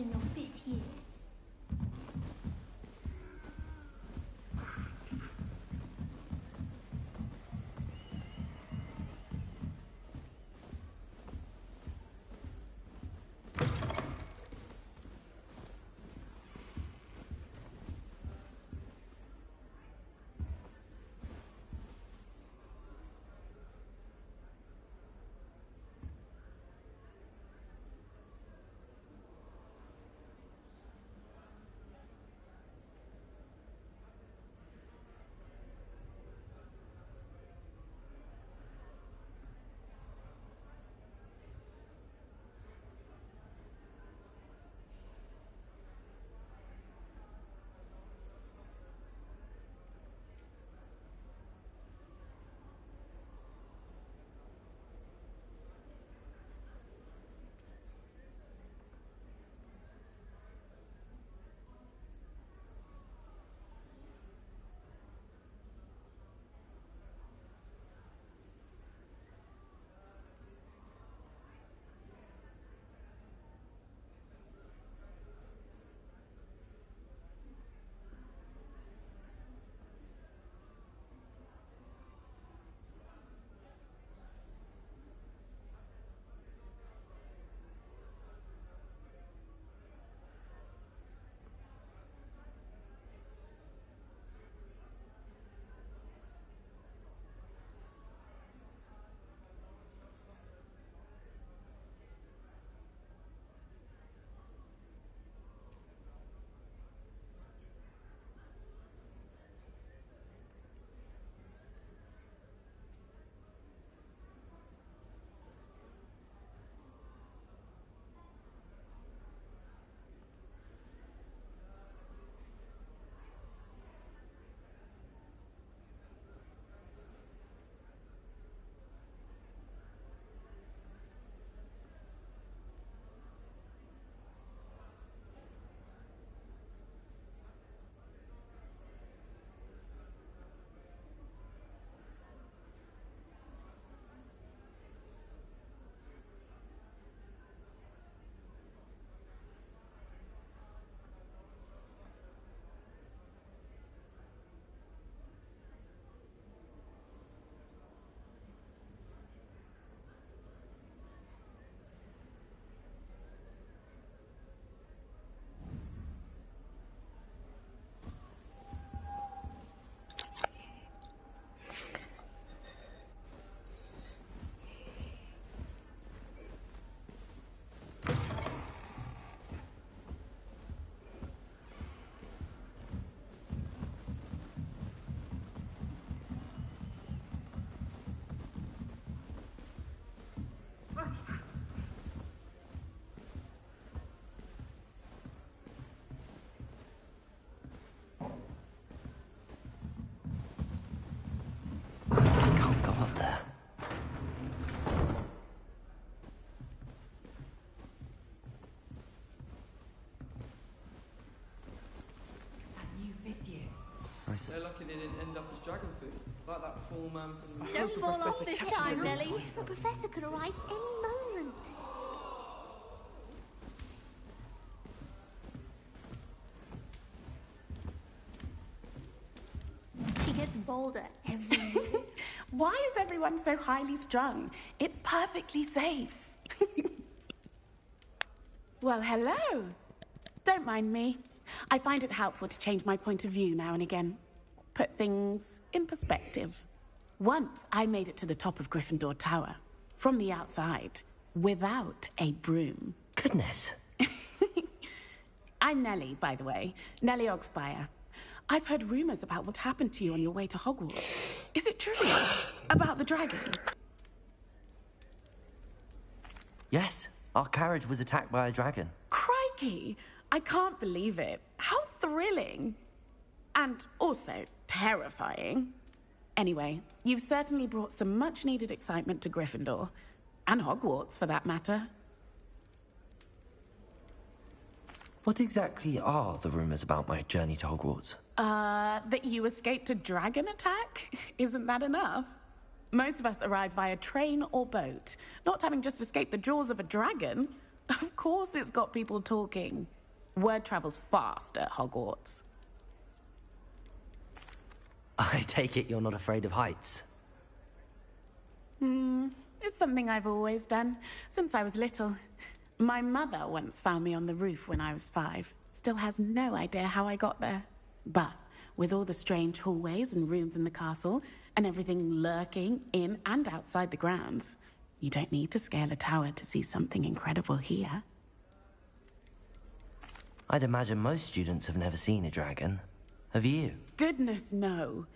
in your 5th year. They're lucky they didn't end up as dragon food, like that poor man from the... Don't fall off this time, Nelly. The professor could arrive any moment. She gets bolder every year. Why is everyone so highly strung? It's perfectly safe. Well, hello. Don't mind me. I find it helpful to change my point of view now and again. Put things in perspective. Once I made it to the top of Gryffindor Tower, from the outside, without a broom. Goodness. I'm Nellie, by the way. Nellie Ogspire. I've heard rumors about what happened to you on your way to Hogwarts. Is it true? About the dragon? Yes, our carriage was attacked by a dragon. Crikey! I can't believe it. How thrilling. And also terrifying. Anyway, you've certainly brought some much-needed excitement to Gryffindor. And Hogwarts, for that matter. What exactly are the rumors about my journey to Hogwarts? That you escaped a dragon attack? Isn't that enough? Most of us arrive via train or boat. Not having just escaped the jaws of a dragon. Of course it's got people talking. Word travels fast at Hogwarts. I take it you're not afraid of heights. It's something I've always done, since I was little. My mother once found me on the roof when I was 5. Still has no idea how I got there. But with all the strange hallways and rooms in the castle, and everything lurking in and outside the grounds, you don't need to scale a tower to see something incredible here. I'd imagine most students have never seen a dragon. Have you? Goodness, no.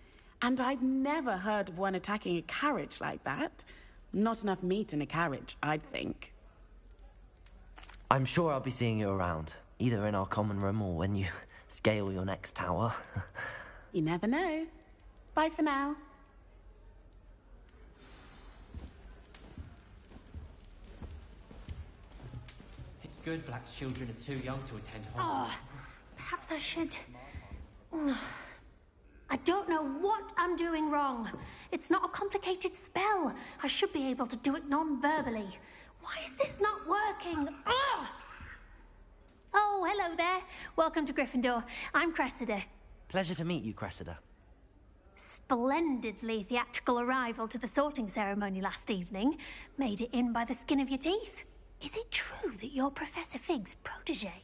And I've never heard of one attacking a carriage like that. Not enough meat in a carriage, I'd think. I'm sure I'll be seeing you around, either in our common room or when you scale your next tower. You never know. Bye for now. It's good black children are too young to attend Hogwarts. Oh, perhaps I should... I don't know what I'm doing wrong. It's not a complicated spell. I should be able to do it non-verbally. Why is this not working? Ugh! Oh, hello there. Welcome to Gryffindor. I'm Cressida. Pleasure to meet you, Cressida. Splendidly theatrical arrival to the sorting ceremony last evening. Made it in by the skin of your teeth. Is it true that you're Professor Fig's protege?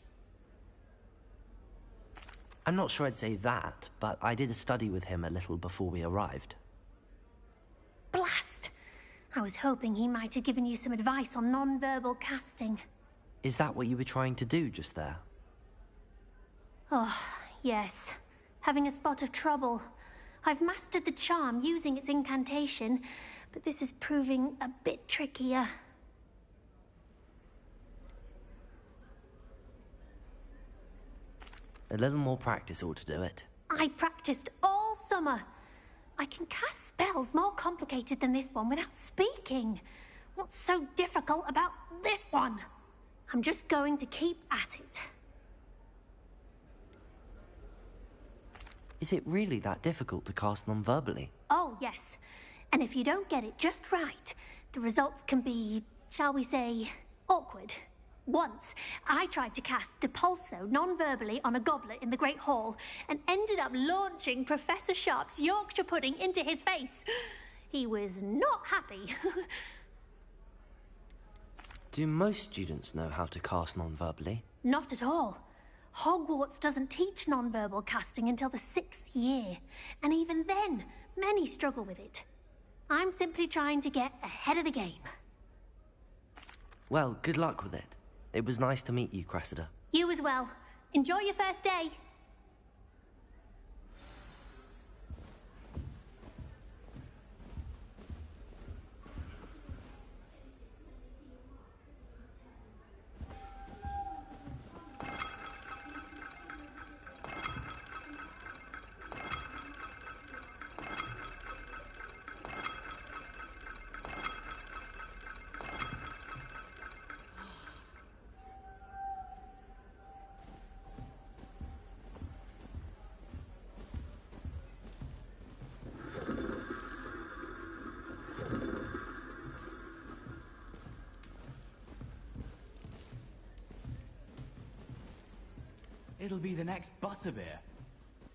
I'm not sure I'd say that, but I did study with him a little before we arrived. Blast! I was hoping he might have given you some advice on non-verbal casting. Is that what you were trying to do just there? Oh, yes. Having a spot of trouble. I've mastered the charm using its incantation, but this is proving a bit trickier. A little more practice ought to do it. I practiced all summer. I can cast spells more complicated than this one without speaking. What's so difficult about this one? I'm just going to keep at it. Is it really that difficult to cast non-verbally? Oh, yes. And if you don't get it just right, the results can be, shall we say, awkward. Once, I tried to cast Depulso non-verbally on a goblet in the Great Hall and ended up launching Professor Sharp's Yorkshire pudding into his face. He was not happy. Do most students know how to cast non-verbally? Not at all. Hogwarts doesn't teach non-verbal casting until the 6th year, and even then, many struggle with it. I'm simply trying to get ahead of the game. Well, good luck with it. It was nice to meet you, Cressida. You as well. Enjoy your first day. It'll be the next butterbeer.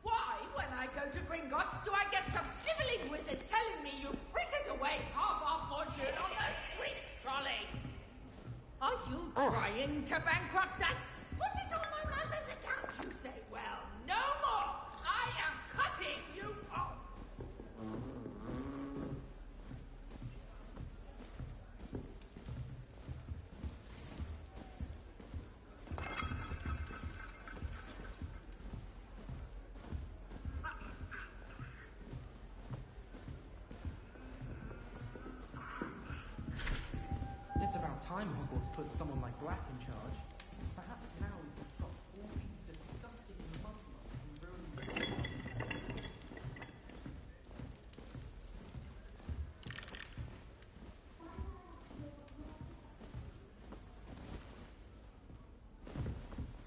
Why, when I go to Gringotts, do I get some snivelling wizard telling me you frittered away half our fortune on the sweets trolley? Are you trying to bankrupt us? Put it on my mother's account, you say? Well, no more! I am cutting you off! It's about time Hogwarts put someone like Black in charge. Perhaps now we can stop all these disgusting mudlarks from ruining the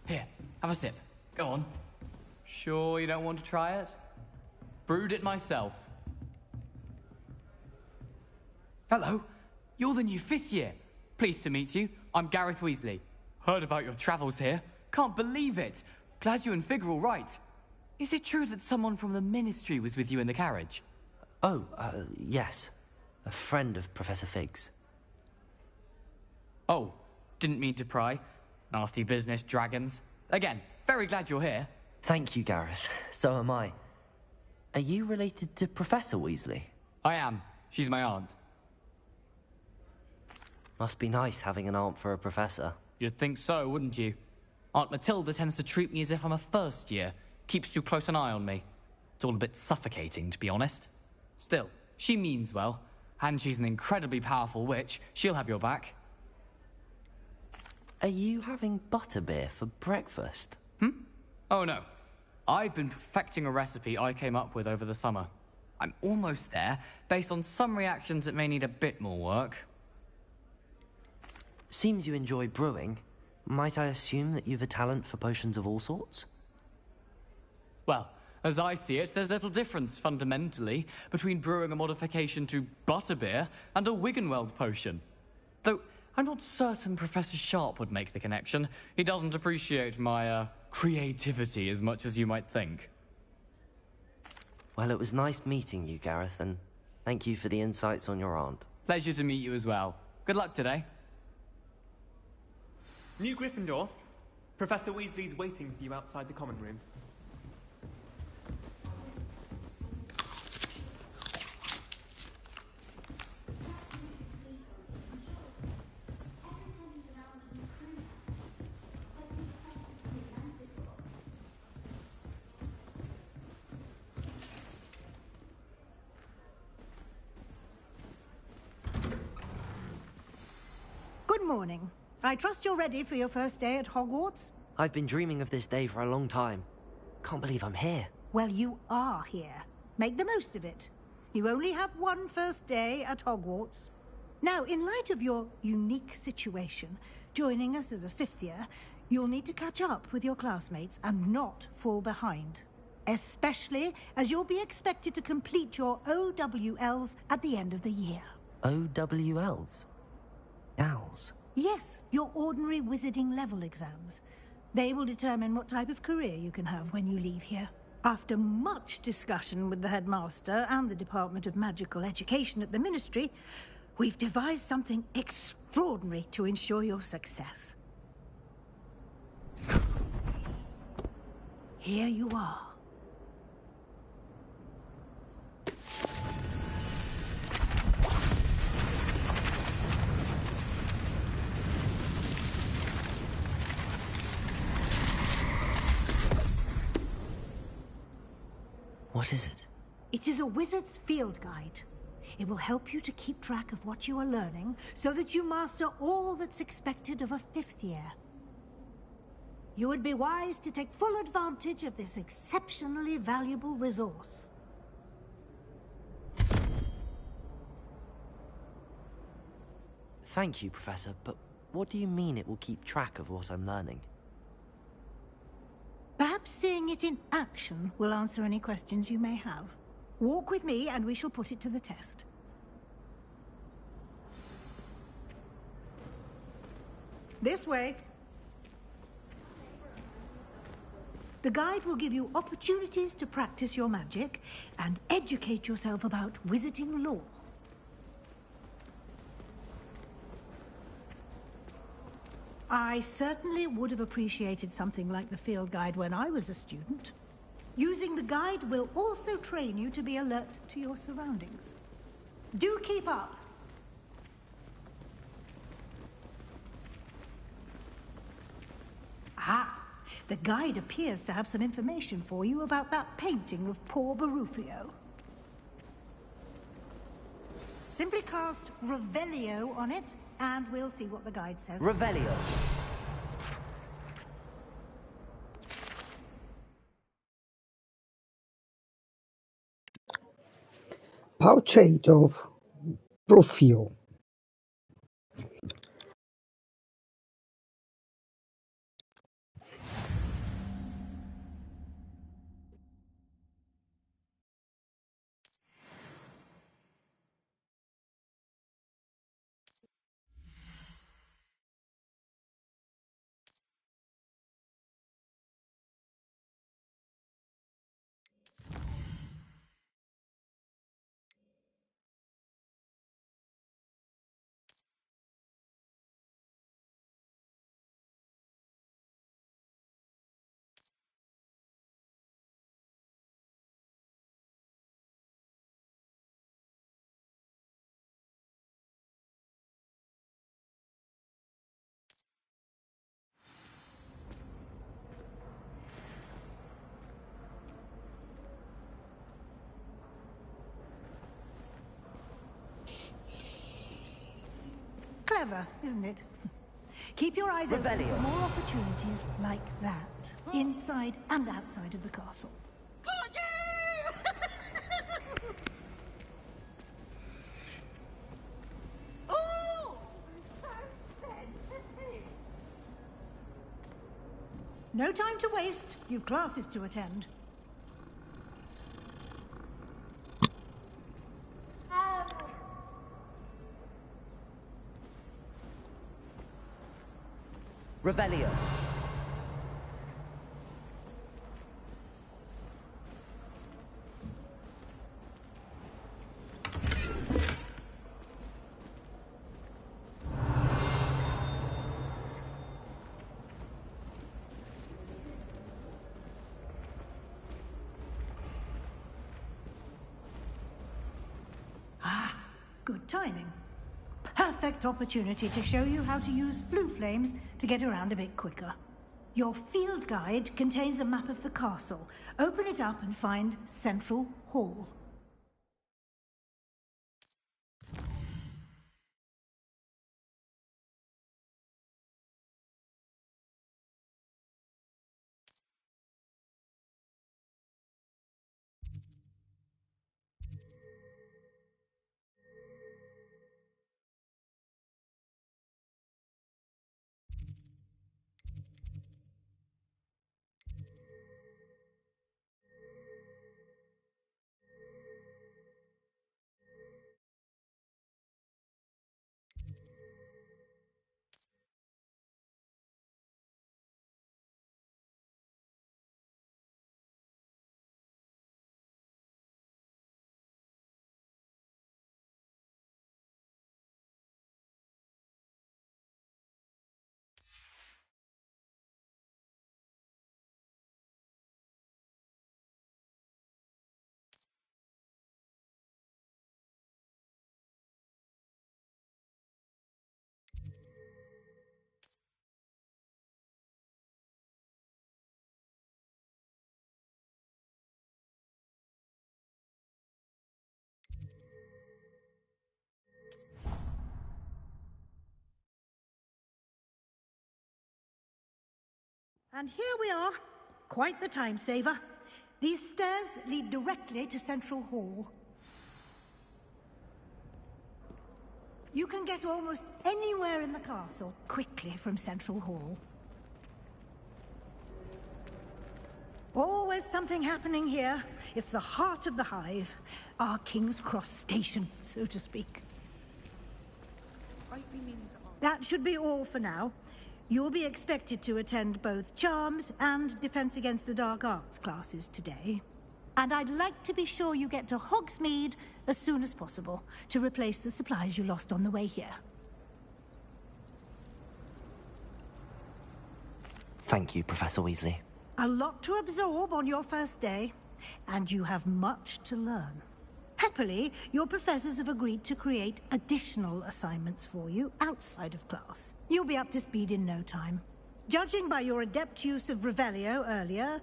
Here, have a sip. Go on. Sure you don't want to try it? Brewed it myself. Hello, you're the new 5th year. Pleased to meet you. I'm Gareth Weasley. Heard about your travels here. Can't believe it. Glad you and Fig are all right. Is it true that someone from the Ministry was with you in the carriage? Oh, yes. A friend of Professor Fig's. Oh, didn't mean to pry. Nasty business, dragons. Again, very glad you're here. Thank you, Gareth. So am I. Are you related to Professor Weasley? I am. She's my aunt. Must be nice having an aunt for a professor. You'd think so, wouldn't you? Aunt Matilda tends to treat me as if I'm a first year. Keeps too close an eye on me. It's all a bit suffocating, to be honest. Still, she means well. And she's an incredibly powerful witch. She'll have your back. Are you having butterbeer for breakfast? Oh no. I've been perfecting a recipe I came up with over the summer. I'm almost there, based on some reactions that may need a bit more work. Seems you enjoy brewing. Might I assume that you've a talent for potions of all sorts? Well, as I see it, there's little difference, fundamentally, between brewing a modification to butterbeer and a Wiggenweld potion. Though, I'm not certain Professor Sharp would make the connection. He doesn't appreciate my, creativity as much as you might think. Well, it was nice meeting you, Gareth, and thank you for the insights on your aunt. Pleasure to meet you as well. Good luck today. New Gryffindor. Professor Weasley's waiting for you outside the common room. Good morning. I trust you're ready for your first day at Hogwarts? I've been dreaming of this day for a long time. Can't believe I'm here. Well, you are here. Make the most of it. You only have one first day at Hogwarts. Now, in light of your unique situation, joining us as a fifth year, you'll need to catch up with your classmates and not fall behind. Especially as you'll be expected to complete your OWLs at the end of the year. OWLs? Owls? Yes, your ordinary wizarding level exams. They will determine what type of career you can have when you leave here. After much discussion with the headmaster and the Department of Magical Education at the Ministry, we've devised something extraordinary to ensure your success. Here you are. What is it? It is a wizard's field guide. It will help you to keep track of what you are learning so that you master all that's expected of a fifth year. You would be wise to take full advantage of this exceptionally valuable resource. Thank you, Professor, but what do you mean it will keep track of what I'm learning? Perhaps seeing it in action will answer any questions you may have. Walk with me and we shall put it to the test. This way. The guide will give you opportunities to practice your magic and educate yourself about wizarding lore. I certainly would have appreciated something like the field guide when I was a student. Using the guide will also train you to be alert to your surroundings. Do keep up. Ah, the guide appears to have some information for you about that painting of poor Barufio. Simply cast Revelio on it, and we'll see what the guide says. Revelio. Portrait of Barufio. Clever, isn't it? Keep your eyes open for more opportunities like that, inside and outside of the castle. No time to waste. You've classes to attend. Revelio. Good timing. Perfect opportunity to show you how to use flue flames to get around a bit quicker. Your field guide contains a map of the castle. Open it up and find Central Hall. And here we are. Quite the time saver. These stairs lead directly to Central Hall. You can get almost anywhere in the castle quickly from Central Hall. Always something happening here. It's the heart of the hive. Our King's Cross station, so to speak. That should be all for now. You'll be expected to attend both Charms and Defense Against the Dark Arts classes today. And I'd like to be sure you get to Hogsmeade as soon as possible to replace the supplies you lost on the way here. Thank you, Professor Weasley. A lot to absorb on your first day, and you have much to learn. Happily, your professors have agreed to create additional assignments for you outside of class. You'll be up to speed in no time. Judging by your adept use of Revelio earlier,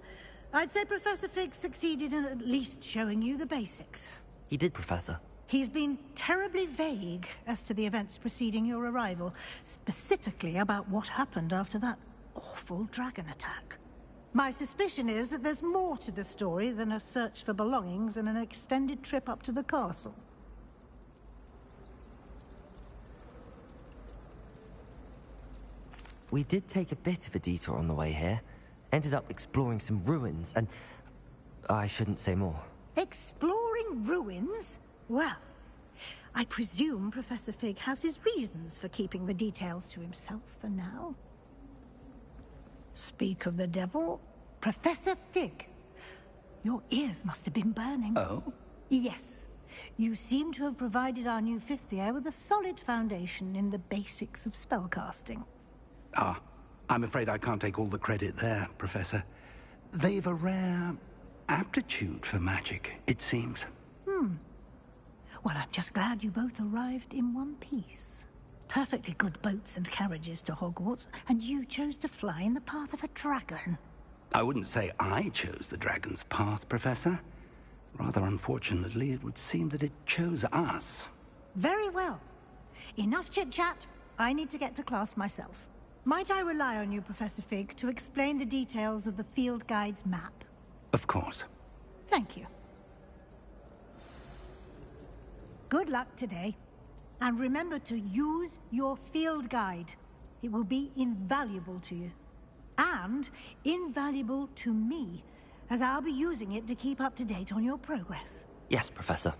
I'd say Professor Fig succeeded in at least showing you the basics. He did, Professor. He's been terribly vague as to the events preceding your arrival, specifically about what happened after that awful dragon attack. My suspicion is that there's more to the story than a search for belongings and an extended trip up to the castle. We did take a bit of a detour on the way here. Ended up exploring some ruins, and I shouldn't say more. Exploring ruins? Well, I presume Professor Fig has his reasons for keeping the details to himself for now. Speak of the devil, Professor Fig. Your ears must have been burning. Oh? Yes. You seem to have provided our new fifth year with a solid foundation in the basics of spellcasting. Ah, I'm afraid I can't take all the credit there, Professor. They've a rare aptitude for magic, it seems. Well, I'm just glad you both arrived in one piece. Perfectly good boats and carriages to Hogwarts, and you chose to fly in the path of a dragon. I wouldn't say I chose the dragon's path, Professor. Rather unfortunately, it would seem that it chose us. Very well. Enough chit-chat. I need to get to class myself. Might I rely on you, Professor Fig, to explain the details of the field guide's map? Of course. Thank you. Good luck today. And remember to use your field guide. It will be invaluable to you. And invaluable to me, as I'll be using it to keep up to date on your progress. Yes, Professor.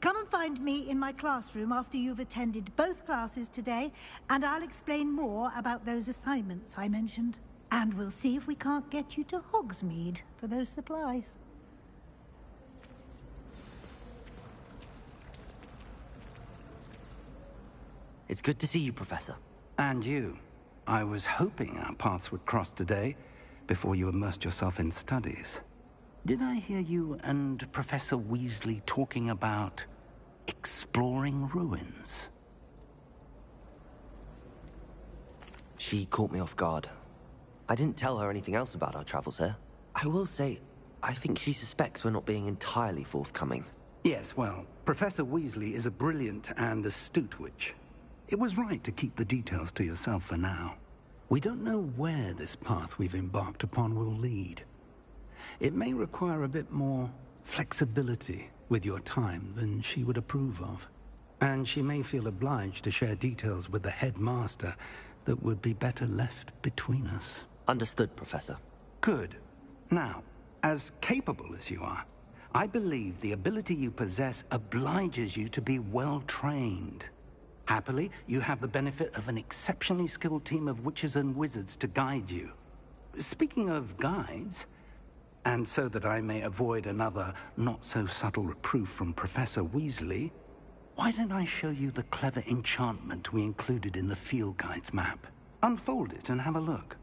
Come and find me in my classroom after you've attended both classes today, and I'll explain more about those assignments I mentioned. And we'll see if we can't get you to Hogsmeade for those supplies. It's good to see you, Professor. And you. I was hoping our paths would cross today, before you immersed yourself in studies. Did I hear you and Professor Weasley talking about exploring ruins? She caught me off guard. I didn't tell her anything else about our travels here. I will say, I think she suspects we're not being entirely forthcoming. Yes, well, Professor Weasley is a brilliant and astute witch. It was right to keep the details to yourself for now. We don't know where this path we've embarked upon will lead. It may require a bit more flexibility with your time than she would approve of. And she may feel obliged to share details with the headmaster that would be better left between us. Understood, Professor. Good. Now, as capable as you are, I believe the ability you possess obliges you to be well-trained. Happily, you have the benefit of an exceptionally skilled team of witches and wizards to guide you. Speaking of guides, and so that I may avoid another not-so-subtle reproof from Professor Weasley, why don't I show you the clever enchantment we included in the field guide's map? Unfold it and have a look.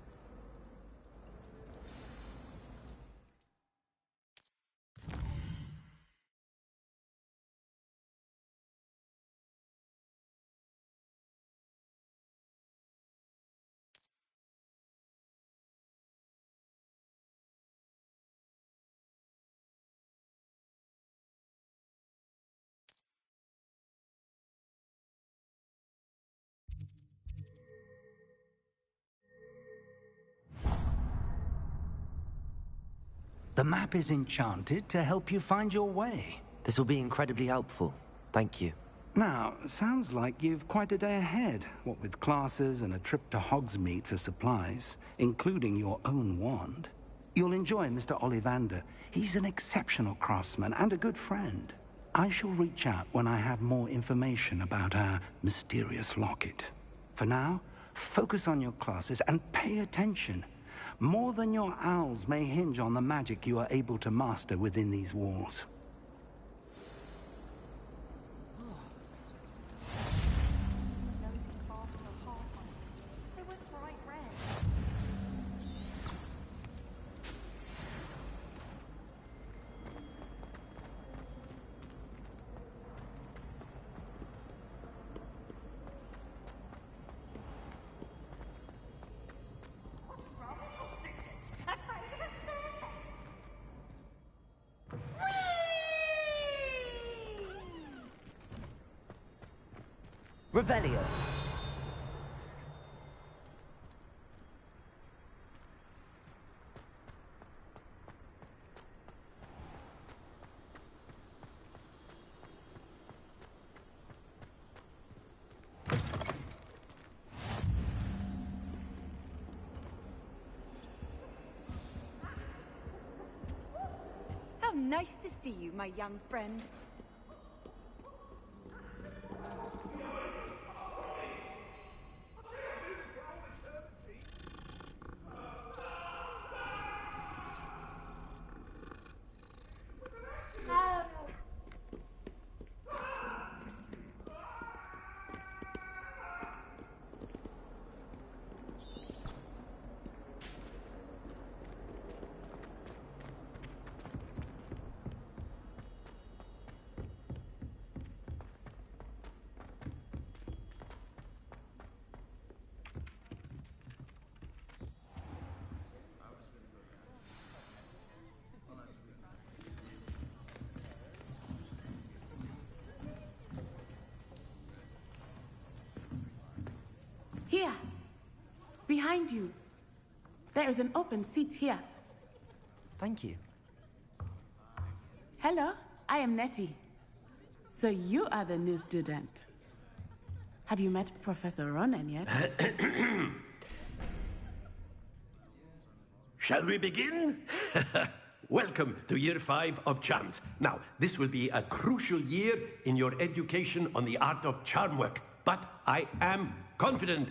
The map is enchanted to help you find your way. This will be incredibly helpful. Thank you. Now, sounds like you've quite a day ahead, what with classes and a trip to Hogsmeade for supplies, including your own wand. You'll enjoy Mr. Ollivander. He's an exceptional craftsman and a good friend. I shall reach out when I have more information about our mysterious locket. For now, focus on your classes and pay attention. More than your owls may hinge on the magic you are able to master within these walls. Revelio. How nice to see you, my young friend. Here. Behind you. There is an open seat here. Thank you. Hello, I am Nettie. So you are the new student. Have you met Professor Ronan yet? Shall we begin? Welcome to Year 5 of Charms. Now, this will be a crucial year in your education on the art of charm work. But I am confident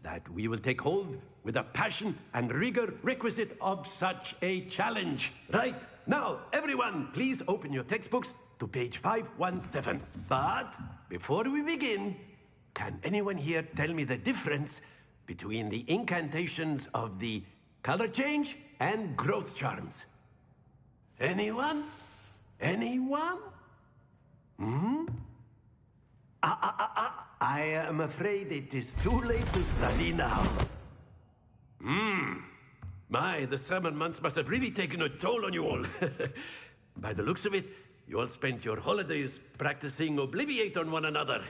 that we will take hold with the passion and rigor requisite of such a challenge. Right, now, everyone, please open your textbooks to page 517. But before we begin, can anyone here tell me the difference between the incantations of the color change and growth charms? Anyone? Anyone? I am afraid it is too late to study now. My, the summer months must have really taken a toll on you all. By the looks of it, you all spent your holidays practicing Obliviate on one another.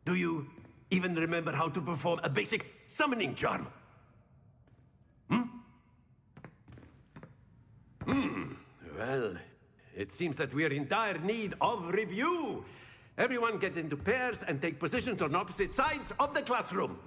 Do you even remember how to perform a basic summoning charm? Well, it seems that we are in dire need of review. Everyone get into pairs and take positions on opposite sides of the classroom.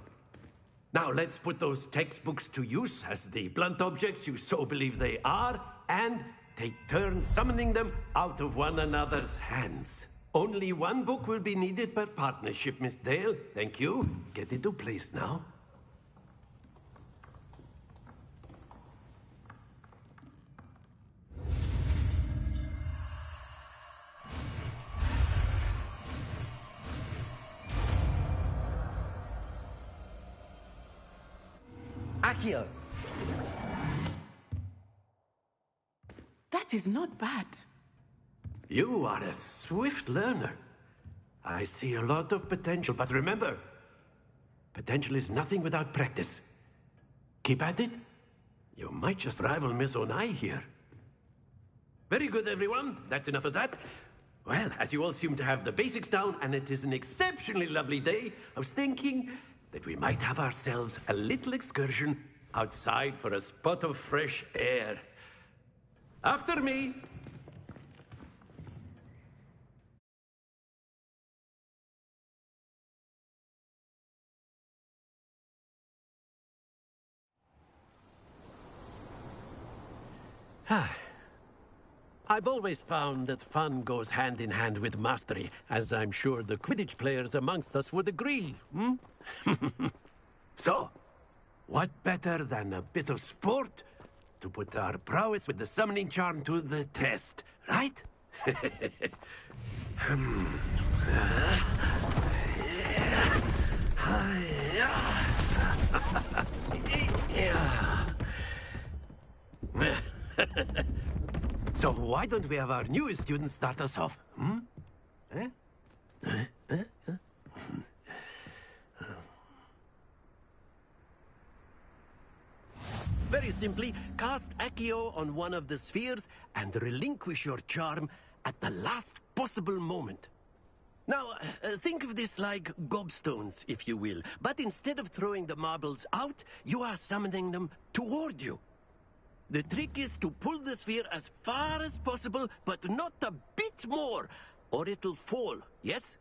Now let's put those textbooks to use as the blunt objects you so believe they are, and take turns summoning them out of one another's hands. Only one book will be needed per partnership, Miss Dale. Thank you. Get into place now. Accio! That is not bad. You are a swift learner. I see a lot of potential, but remember, potential is nothing without practice. Keep at it. You might just rival Miss Onai here. Very good, everyone. That's enough of that. Well, as you all seem to have the basics down, and it is an exceptionally lovely day, I was thinking that we might have ourselves a little excursion outside for a spot of fresh air. After me. I've always found that fun goes hand in hand with mastery, as I'm sure the Quidditch players amongst us would agree. So, what better than a bit of sport to put our prowess with the summoning charm to the test, right? So why don't we have our newest student start us off? Very simply, cast Accio on one of the spheres and relinquish your charm at the last possible moment. Now, think of this like gobstones, if you will. But instead of throwing the marbles out, you are summoning them toward you. The trick is to pull the sphere as far as possible, but not a bit more, or it'll fall, yes?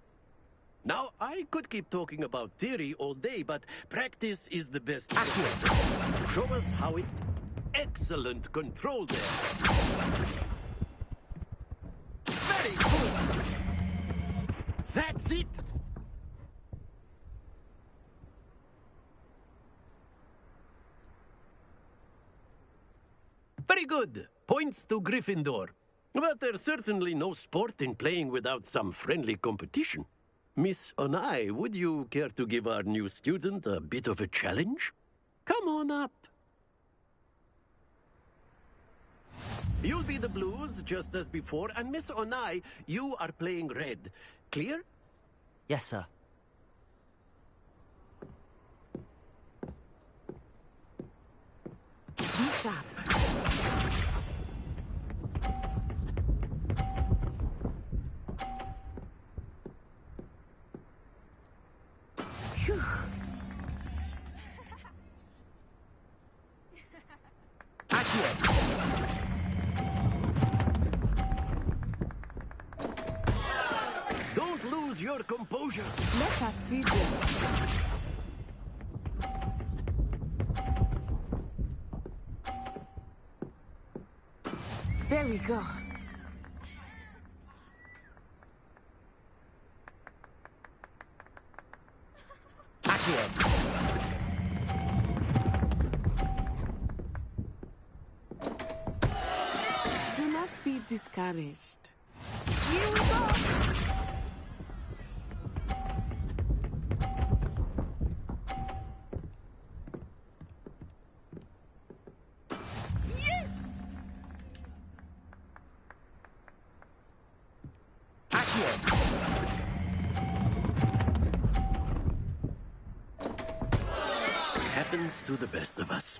Now, I could keep talking about theory all day, but practice is the best. Accio, show us how it... Excellent control there. Very good. That's it. Very good. Points to Gryffindor. But there's certainly no sport in playing without some friendly competition. Miss Onai, would you care to give our new student a bit of a challenge? Come on up. You'll be the blues, just as before, and Miss Onai, you are playing red. Clear? Yes, sir. Be sharp. composure. Let us see this. There we go. Do not be discouraged. Here we go. Yes! Happens to the best of us.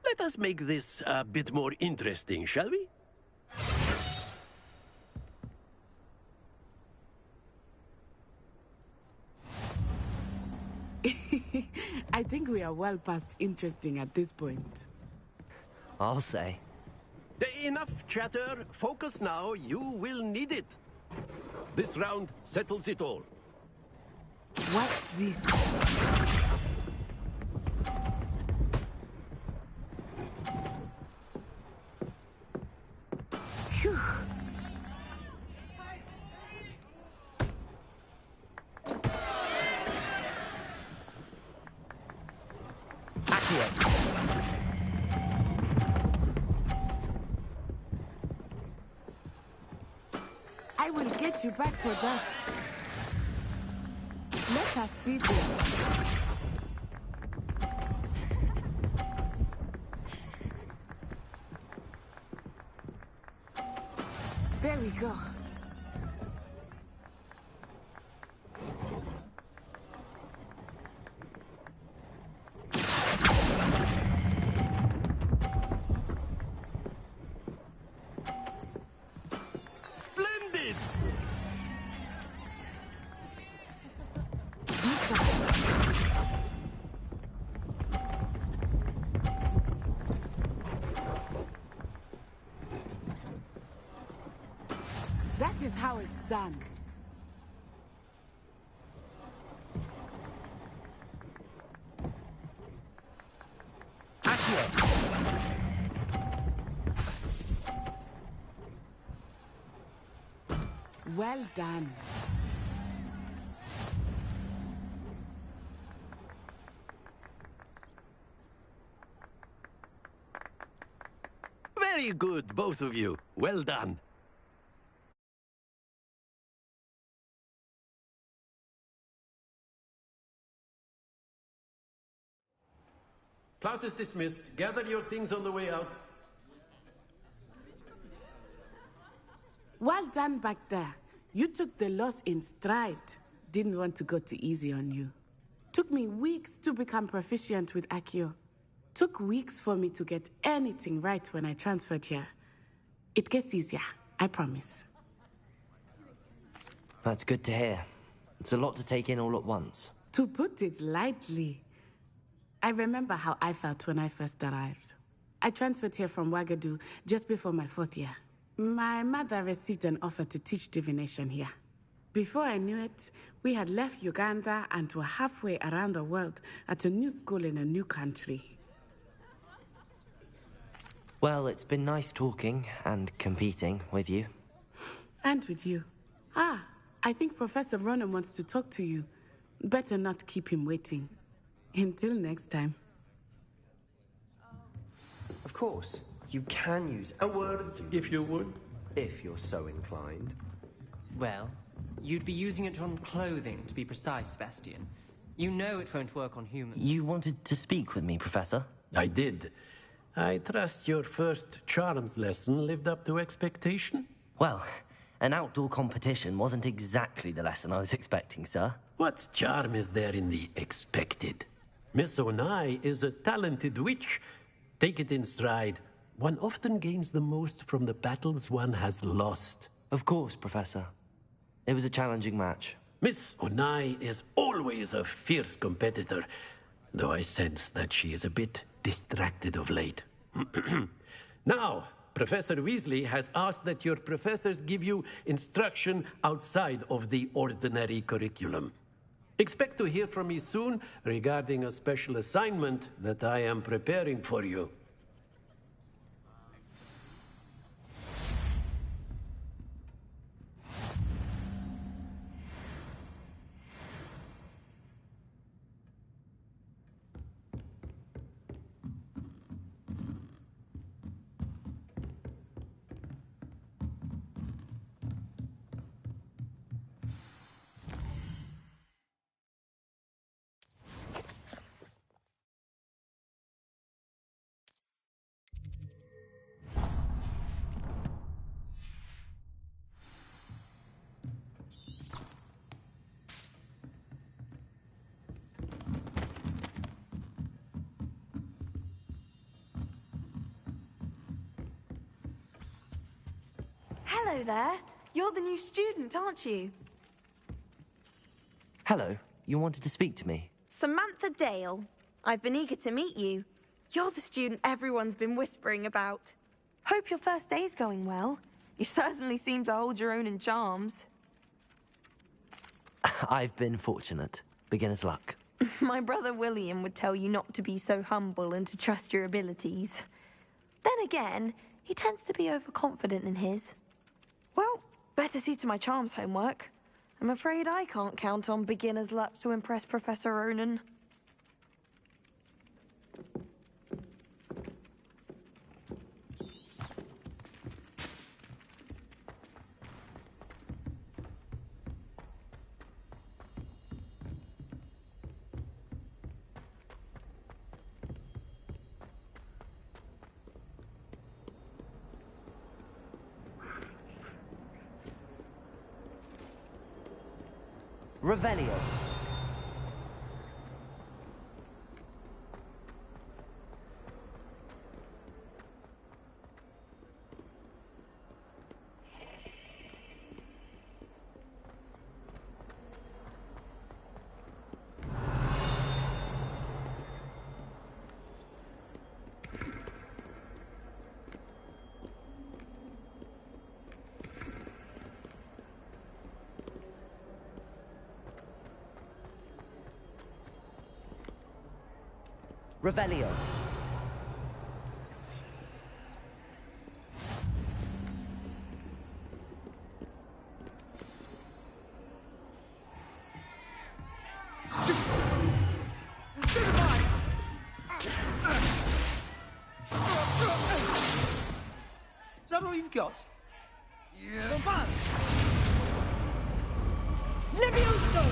Let us make this a bit more interesting, shall we? I think we are well past interesting at this point. I'll say. Enough chatter. Focus now. You will need it. This round settles it all. Watch this. Phew. I will get you back for that. Let us see this. There we go. Splendid! That is how it's done. Well done. Very good, both of you. Well done. Class is dismissed. Gather your things on the way out. Well done back there. You took the loss in stride. Didn't want to go too easy on you. Took me weeks to become proficient with Accio. Took weeks for me to get anything right when I transferred here. It gets easier, I promise. That's good to hear. It's a lot to take in all at once. To put it lightly, I remember how I felt when I first arrived. I transferred here from Wagadu just before my 4th year. My mother received an offer to teach divination here. Before I knew it, we had left Uganda and were halfway around the world at a new school in a new country. Well, it's been nice talking and competing with you. And with you. Ah, I think Professor Ronan wants to talk to you. Better not keep him waiting. Until next time. Of course, you can use a word, if you would. If you're so inclined. Well, you'd be using it on clothing, to be precise, Sebastian. You know it won't work on humans. You wanted to speak with me, Professor? I did. I trust your first charms lesson lived up to expectation? Well, an outdoor competition wasn't exactly the lesson I was expecting, sir. What charm is there in the expected? Miss Onai is a talented witch. Take it in stride. One often gains the most from the battles one has lost. Of course, Professor. It was a challenging match. Miss Onai is always a fierce competitor, though I sense that she is a bit distracted of late. Now, Professor Weasley has asked that your professors give you instruction outside of the ordinary curriculum. Expect to hear from me soon regarding a special assignment that I am preparing for you. Hello there. You're the new student, aren't you? Hello. You wanted to speak to me? Samantha Dale. I've been eager to meet you. You're the student everyone's been whispering about. Hope your first day's going well. You certainly seem to hold your own in charms. I've been fortunate. Beginner's luck. My brother William would tell you not to be so humble and to trust your abilities. Then again, he tends to be overconfident in his. Well, better see to my charms homework. I'm afraid I can't count on beginner's luck to impress Professor Ronan. Revelio. Revelio. Is that all you've got? Yeah. Levioso!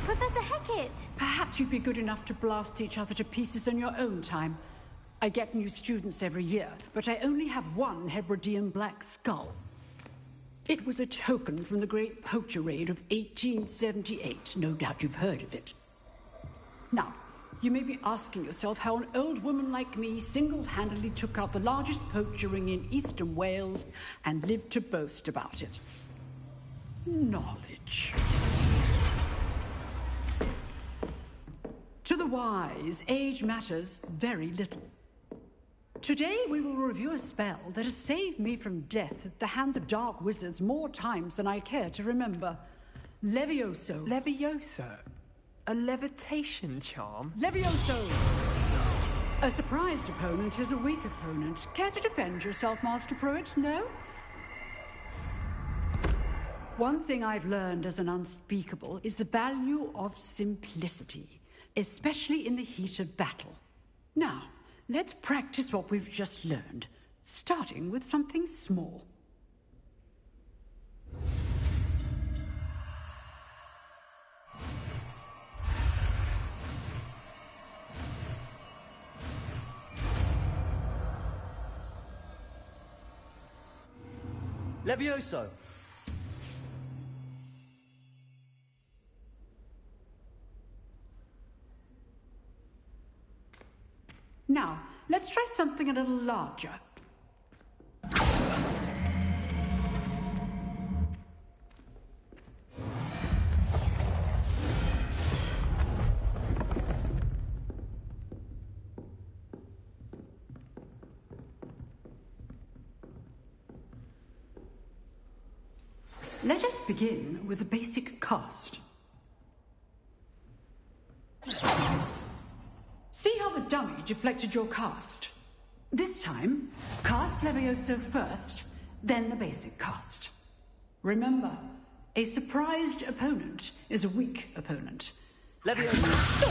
Professor Hecat! Perhaps you'd be good enough to blast each other to pieces in your own time. I get new students every year, but I only have one Hebridean black skull. It was a token from the Great Poacher Raid of 1878. No doubt you've heard of it. Now, you may be asking yourself how an old woman like me single-handedly took out the largest poacher ring in eastern Wales and lived to boast about it. Knowledge. To the wise, age matters very little. Today we will review a spell that has saved me from death at the hands of dark wizards more times than I care to remember. Levioso. Levioso? A levitation charm? Levioso! A surprised opponent is a weak opponent. Care to defend yourself, Master Pruitt? No? One thing I've learned as an unspeakable is the value of simplicity, especially in the heat of battle. Now, let's practice what we've just learned, starting with something small. Levioso! Now, let's try something a little larger. Let us begin with the basic cast. See how the dummy deflected your cast? This time, cast Levioso first, then the basic cast. Remember, a surprised opponent is a weak opponent. Levioso!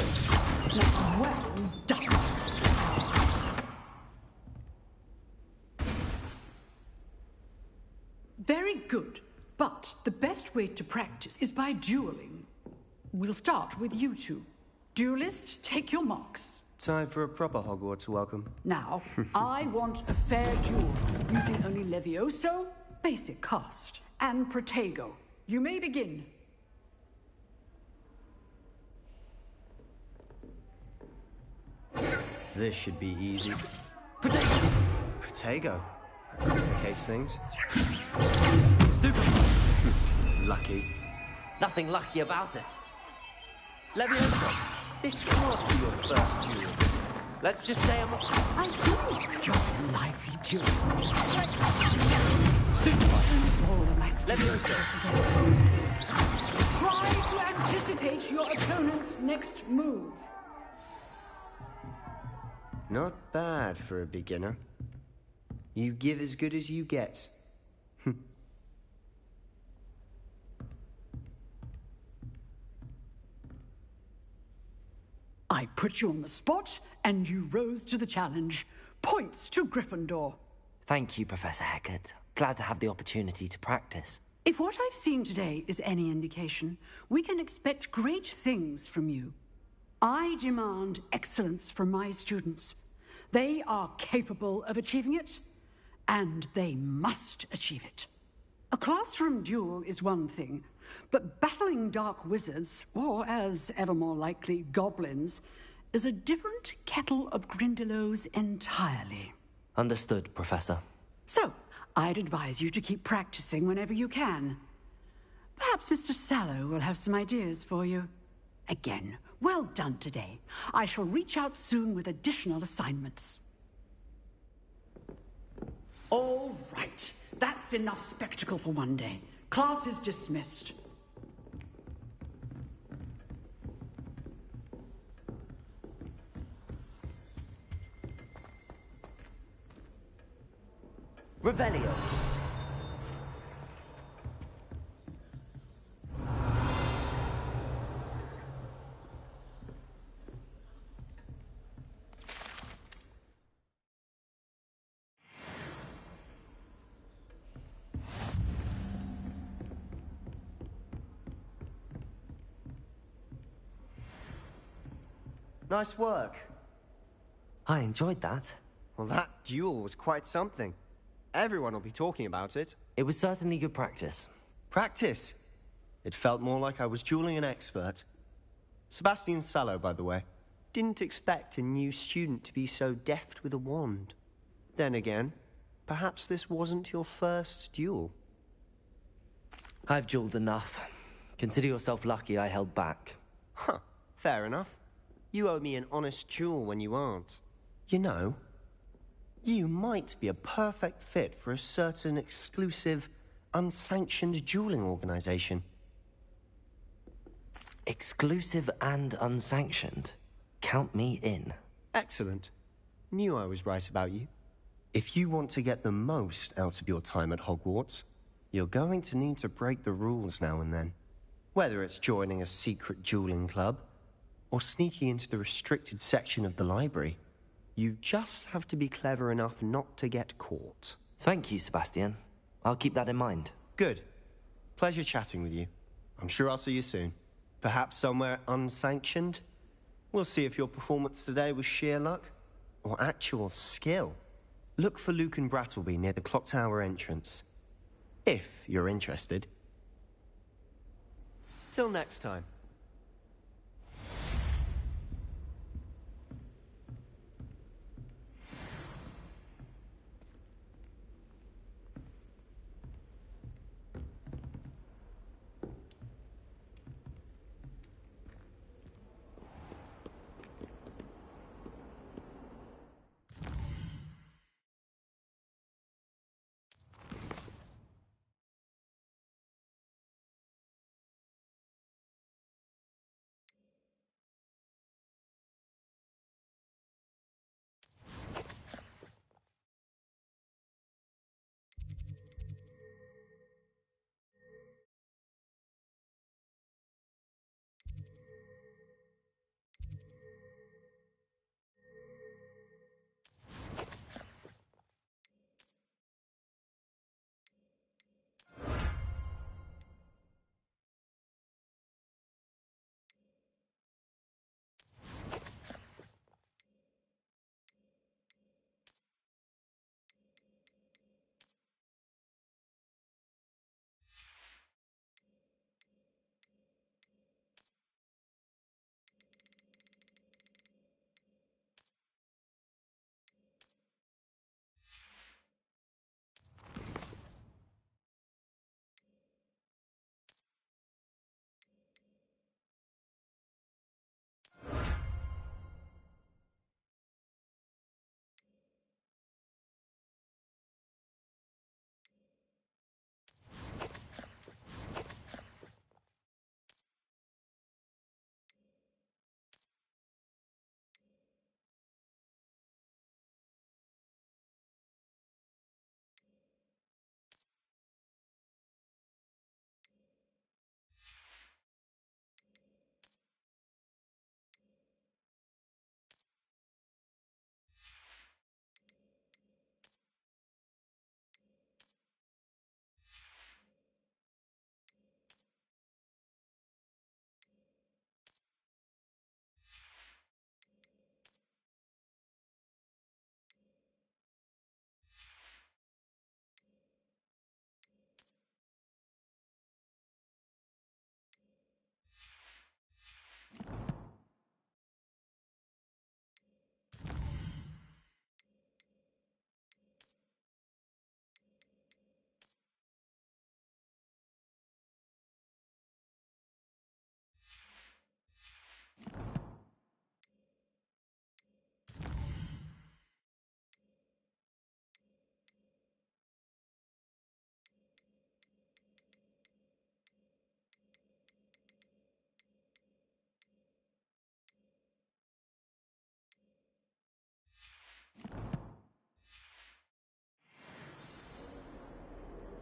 Well done! Very good, but the best way to practice is by dueling. We'll start with you two. Duelists, take your marks. Time for a proper Hogwarts welcome. Now, I want a fair duel, using only Levioso, basic cast, and Protego. You may begin. This should be easy. Protego! Protego? Complicates things. Stupid! Lucky. Nothing lucky about it. Levioso, this can't be your first duel. Let's just say I'm... I do enjoy a lively duel. Stupid! All of my Levioso. Try to anticipate your opponent's next move. Not bad for a beginner. You give as good as you get. I put you on the spot, and you rose to the challenge. Points to Gryffindor. Thank you, Professor Hecat. Glad to have the opportunity to practice. If what I've seen today is any indication, we can expect great things from you. I demand excellence from my students. They are capable of achieving it, and they must achieve it. A classroom duel is one thing, but battling dark wizards, or as ever more likely, goblins, is a different kettle of Grindylows entirely. Understood, Professor. So, I'd advise you to keep practicing whenever you can. Perhaps Mr. Sallow will have some ideas for you. Again, well done today. I shall reach out soon with additional assignments. All right. That's enough spectacle for one day. Class is dismissed. Revelio. Nice work. I enjoyed that. Well, that duel was quite something. Everyone will be talking about it. It was certainly good practice. Practice? It felt more like I was dueling an expert. Sebastian Sallow, by the way. Didn't expect a new student to be so deft with a wand. Then again, perhaps this wasn't your first duel. I've dueled enough. Consider yourself lucky I held back. Huh, fair enough. You owe me an honest duel when you aren't. You know, you might be a perfect fit for a certain exclusive, unsanctioned dueling organization. Exclusive and unsanctioned? Count me in. Excellent. Knew I was right about you. If you want to get the most out of your time at Hogwarts, you're going to need to break the rules now and then. Whether it's joining a secret dueling club, or sneaking into the restricted section of the library, you just have to be clever enough not to get caught. Thank you, Sebastian. I'll keep that in mind. Good. Pleasure chatting with you. I'm sure I'll see you soon. Perhaps somewhere unsanctioned? We'll see if your performance today was sheer luck or actual skill. Look for Luke and Brattleby near the clock tower entrance. If you're interested. Till next time.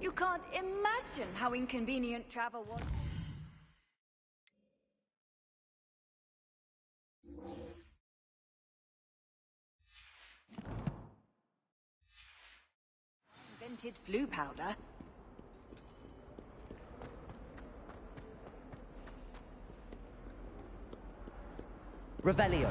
You can't imagine how inconvenient travel was. Invented flu powder. Revelio.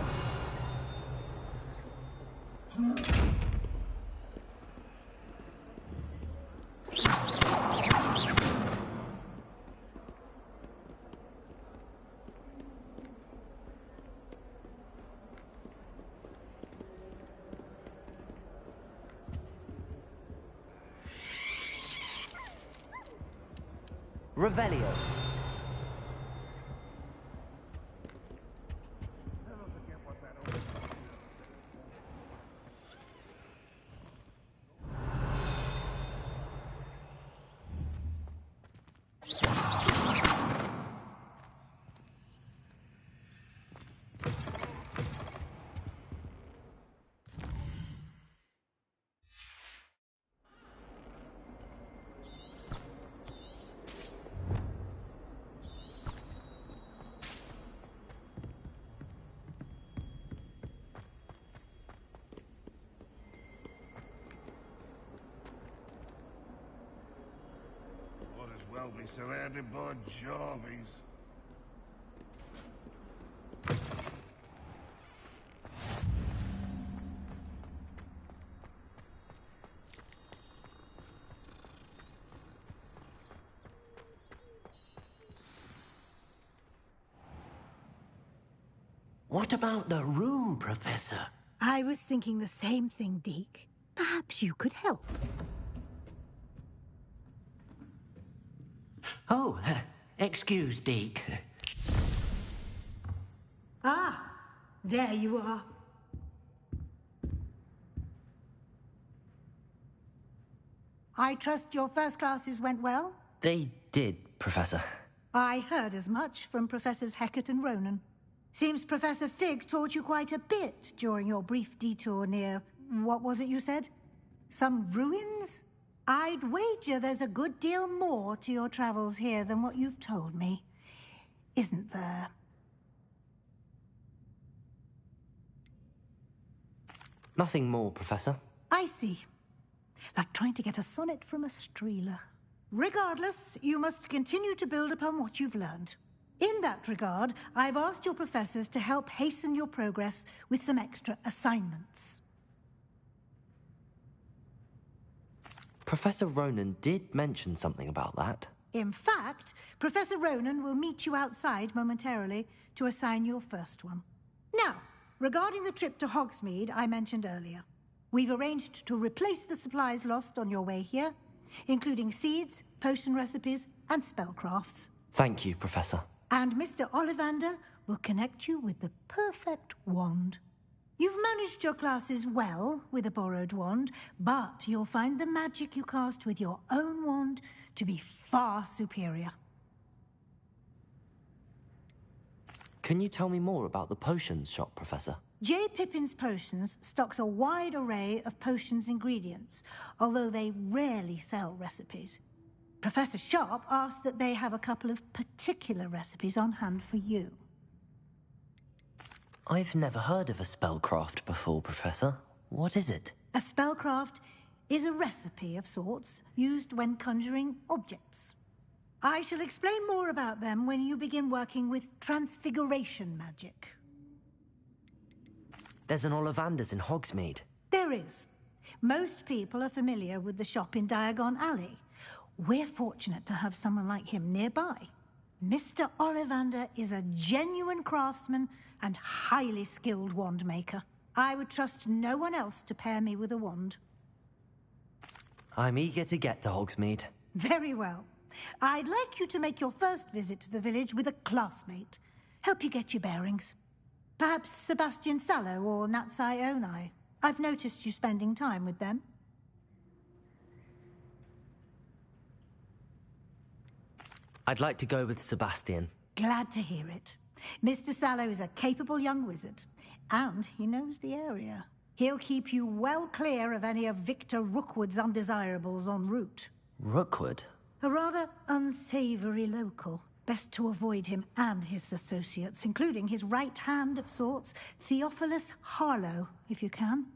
Revelio. Well, be surrounded by Jarvies. What about the room, Professor? I was thinking the same thing, Deke. Perhaps you could help. Oh, excuse, Deke. Ah, there you are. I trust your first classes went well? They did, Professor. I heard as much from Professors Hecat and Ronan. Seems Professor Fig taught you quite a bit during your brief detour near... what was it you said? Some ruins? I'd wager there's a good deal more to your travels here than what you've told me. Isn't there? Nothing more, Professor. I see. Like trying to get a sonnet from a streeler. Regardless, you must continue to build upon what you've learned. In that regard, I've asked your professors to help hasten your progress with some extra assignments. Professor Ronan did mention something about that. In fact, Professor Ronan will meet you outside momentarily to assign your first one. Now, regarding the trip to Hogsmeade I mentioned earlier, we've arranged to replace the supplies lost on your way here, including seeds, potion recipes, and spellcrafts. Thank you, Professor. And Mr. Ollivander will connect you with the perfect wand. You've managed your classes well with a borrowed wand, but you'll find the magic you cast with your own wand to be far superior. Can you tell me more about the potions shop, Professor? J. Pippin's Potions stocks a wide array of potions ingredients, although they rarely sell recipes. Professor Sharp asked that they have a couple of particular recipes on hand for you. I've never heard of a spellcraft before, Professor. What is it? A spellcraft is a recipe of sorts used when conjuring objects. I shall explain more about them when you begin working with transfiguration magic. There's an Ollivander's in Hogsmeade. There is. Most people are familiar with the shop in Diagon Alley. We're fortunate to have someone like him nearby. Mr. Ollivander is a genuine craftsman and highly skilled wand maker. I would trust no one else to pair me with a wand. I'm eager to get to Hogsmeade. Very well. I'd like you to make your first visit to the village with a classmate. Help you get your bearings. Perhaps Sebastian Sallow or Natsai Onai. I've noticed you spending time with them. I'd like to go with Sebastian. Glad to hear it. Mr. Sallow is a capable young wizard, and he knows the area. He'll keep you well clear of any of Victor Rookwood's undesirables en route. Rookwood? A rather unsavory local. Best to avoid him and his associates, including his right hand of sorts, Theophilus Harlow, if you can.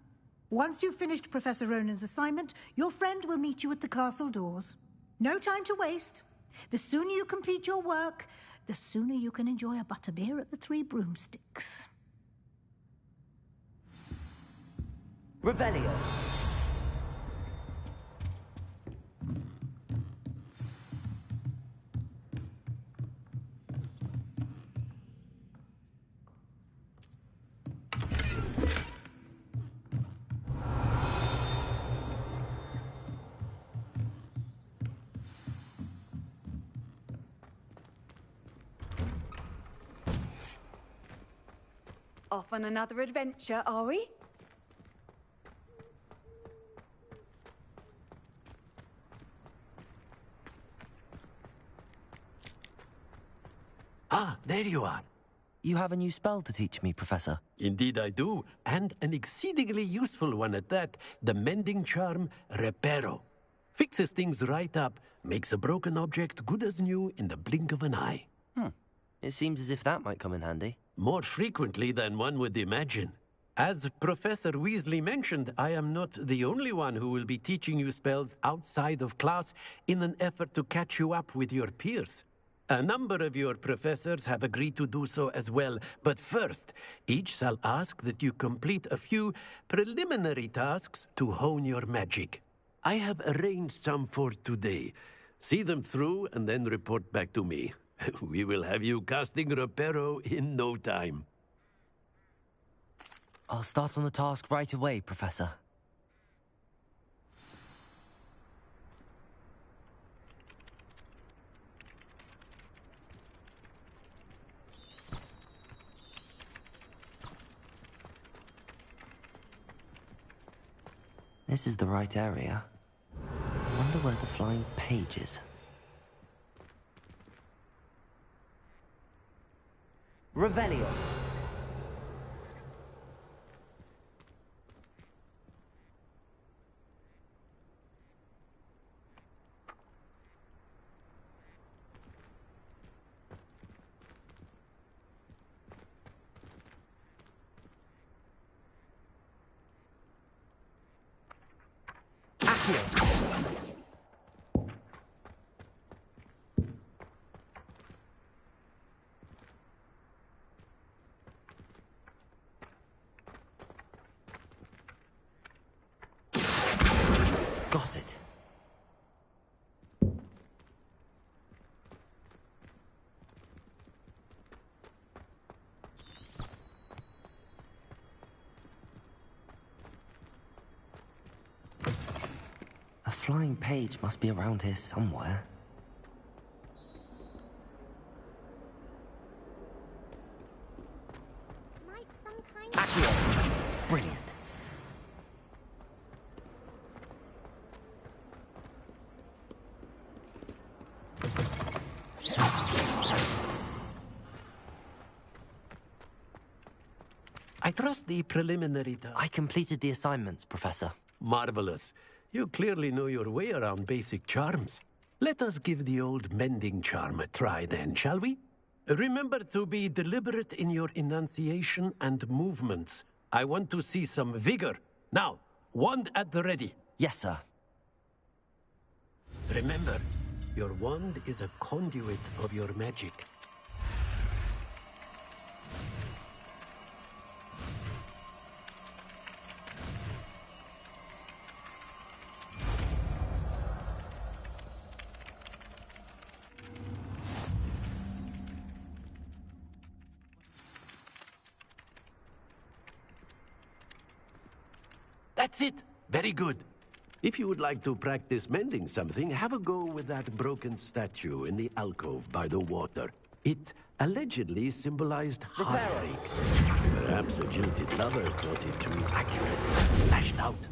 Once you've finished Professor Ronan's assignment, your friend will meet you at the castle doors. No time to waste. The sooner you complete your work, the sooner you can enjoy a butterbeer at the Three Broomsticks. Revelio. Off on another adventure, are we? Ah, there you are. You have a new spell to teach me, Professor. Indeed I do, and an exceedingly useful one at that. The mending charm, Reparo. Fixes things right up, makes a broken object good as new in the blink of an eye. It seems as if that might come in handy. More frequently than one would imagine. As Professor Weasley mentioned, I am not the only one who will be teaching you spells outside of class in an effort to catch you up with your peers. A number of your professors have agreed to do so as well, but first, each shall ask that you complete a few preliminary tasks to hone your magic. I have arranged some for today. See them through and then report back to me. We will have you casting Reparo in no time. I'll start on the task right away, Professor. This is the right area. I wonder where the flying page is. Revelio. Got it. A flying page must be around here somewhere. Like some kind Accio! Brilliant. I trust the preliminary I completed the assignments, Professor. Marvelous. You clearly know your way around basic charms. Let us give the old mending charm a try then, shall we? Remember to be deliberate in your enunciation and movements. I want to see some vigor. Now, wand at the ready. Yes, sir. Remember, your wand is a conduit of your magic. That's it. Very good. If you would like to practice mending something, have a go with that broken statue in the alcove by the water. It allegedly symbolized heartbreak. Perhaps a jilted lover thought it too accurate. Lashed out.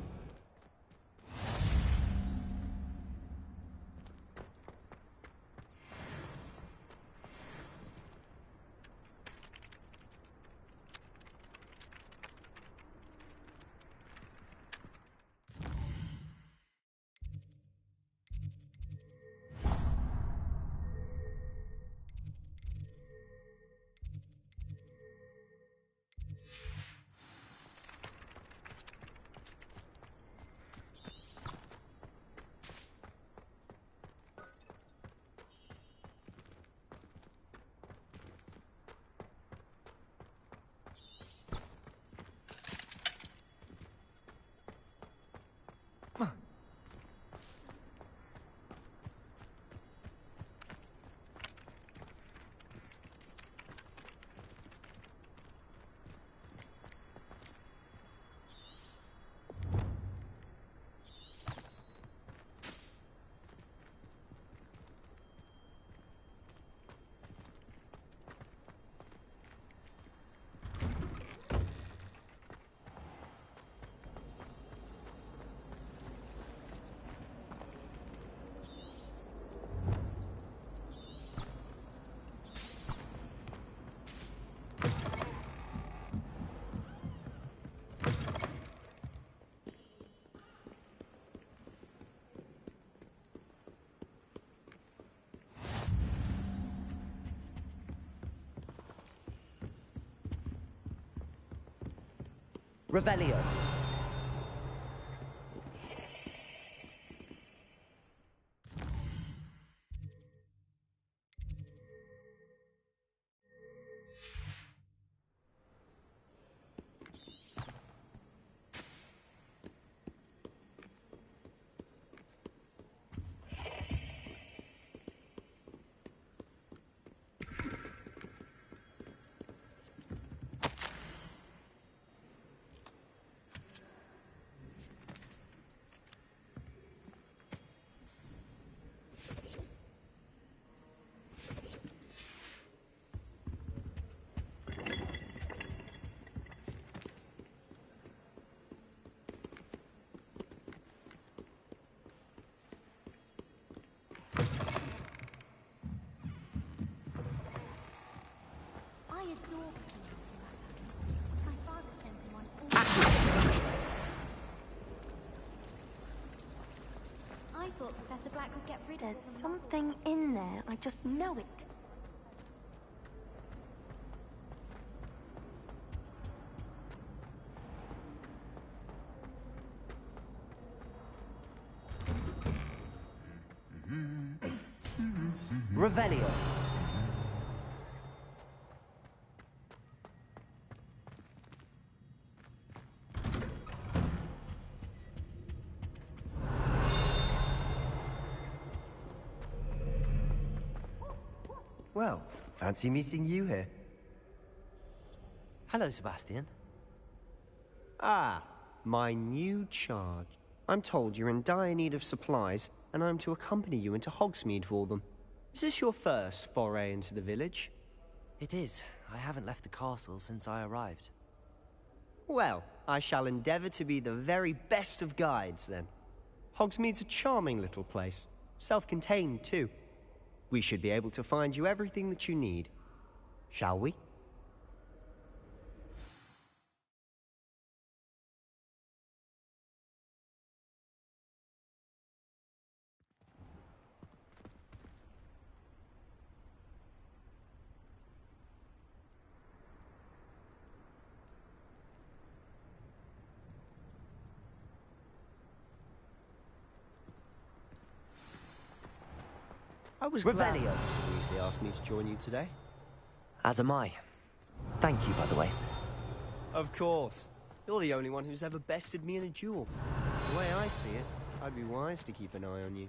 Revelio. I adore my father sent him on all I thought Professor Black would get rid of There's something in there. I just know it. Revelio. Well, fancy meeting you here. Hello, Sebastian. Ah, my new charge. I'm told you're in dire need of supplies, and I'm to accompany you into Hogsmeade for them. Is this your first foray into the village? It is. I haven't left the castle since I arrived. Well, I shall endeavour to be the very best of guides, then. Hogsmeade's a charming little place. Self-contained, too. We should be able to find you everything that you need. Shall we? I was glad Revelio. Mr. Weasley asked me to join you today. As am I. Thank you, by the way. Of course. You're the only one who's ever bested me in a duel. The way I see it, I'd be wise to keep an eye on you.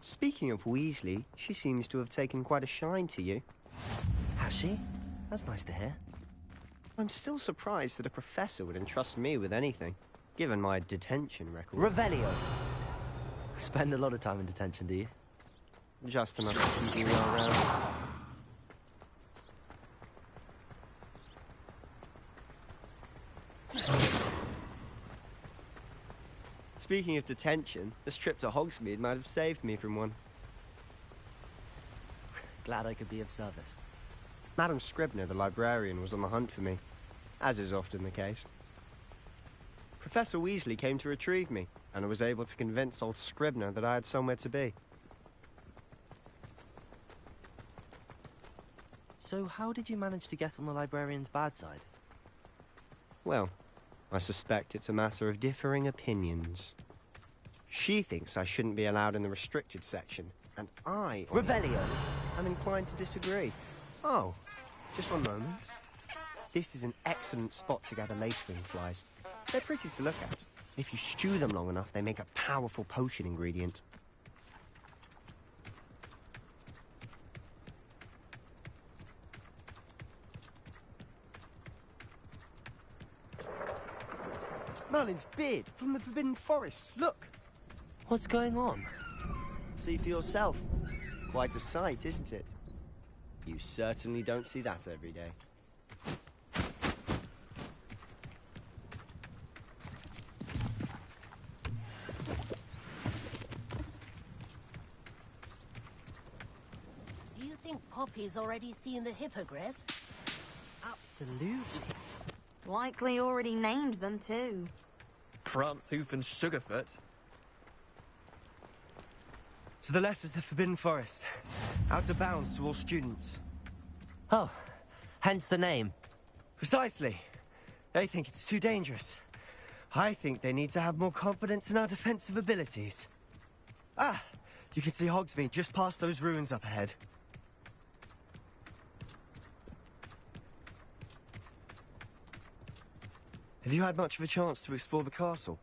Speaking of Weasley, she seems to have taken quite a shine to you. Has she? That's nice to hear. I'm still surprised that a professor would entrust me with anything, given my detention record. Revelio. Spend a lot of time in detention, do you? Just enough to keep me well around. Speaking of detention, this trip to Hogsmeade might have saved me from one. Glad I could be of service. Madam Scribner, the librarian, was on the hunt for me, as is often the case. Professor Weasley came to retrieve me, and I was able to convince old Scribner that I had somewhere to be. So how did you manage to get on the librarian's bad side? Well, I suspect it's a matter of differing opinions. She thinks I shouldn't be allowed in the restricted section, and I... Revelio! I'm inclined to disagree. Oh, just one moment. This is an excellent spot to gather lacewing flies. They're pretty to look at. If you stew them long enough, they make a powerful potion ingredient. Merlin's beard from the Forbidden Forest. Look! What's going on? See for yourself. Quite a sight, isn't it? You certainly don't see that every day. Poppy's already seen the hippogriffs? Absolutely. Likely already named them too. Prance, Hoof and Sugarfoot. To the left is the Forbidden Forest. Out of bounds to all students. Oh, hence the name. Precisely. They think it's too dangerous. I think they need to have more confidence in our defensive abilities. Ah, you can see Hogsmeade just past those ruins up ahead. Have you had much of a chance to explore the castle?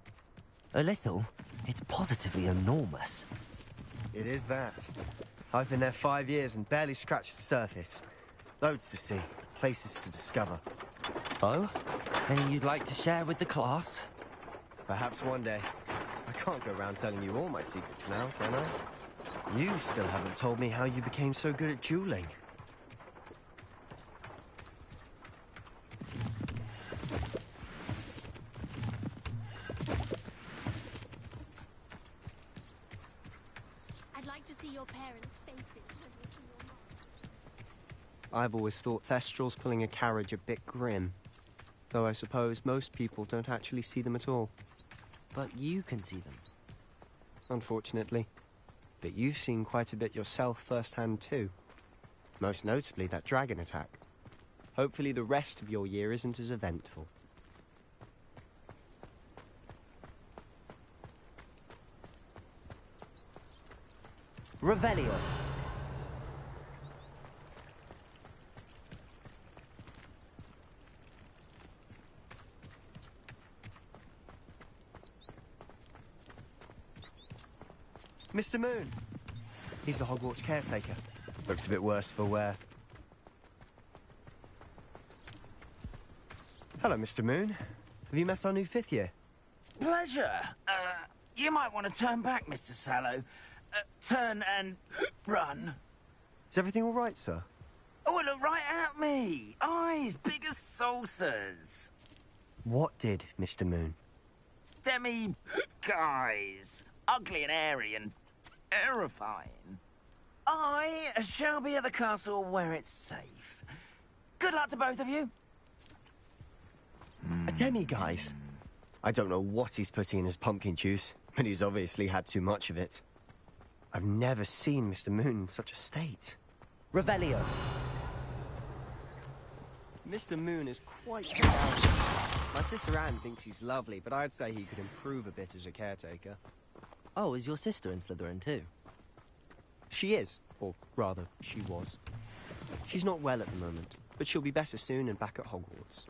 A little. It's positively enormous. It is that. I've been there 5 years and barely scratched the surface. Loads to see, places to discover. Oh? Any you'd like to share with the class? Perhaps one day. I can't go around telling you all my secrets now, can I? You still haven't told me how you became so good at dueling. I'd like to see your parents' faces when you see your mom. I've always thought Thestral's pulling a carriage a bit grim. Though I suppose most people don't actually see them at all. But you can see them. Unfortunately. But you've seen quite a bit yourself firsthand too. Most notably that dragon attack. Hopefully the rest of your year isn't as eventful. Revelio. Mr. Moon. He's the Hogwarts caretaker. Looks a bit worse for wear. Hello, Mr. Moon. Have you met our new 5th year? Pleasure. You might want to turn back, Mr. Sallow. Turn and run. Is everything all right, sir? Oh, look right at me. Eyes big as saucers. What did, Mr. Moon? Demi guys. Ugly and airy and terrifying. I shall be at the castle where it's safe. Good luck to both of you. A demi-guise? I don't know what he's putting in his pumpkin juice, but he's obviously had too much of it. I've never seen Mr. Moon in such a state. Revelio. Mr. Moon is quite proud. My sister Anne thinks he's lovely, but I'd say he could improve a bit as a caretaker. Oh, is your sister in Slytherin too? She is, or rather, she was. She's not well at the moment, but she'll be better soon and back at Hogwarts.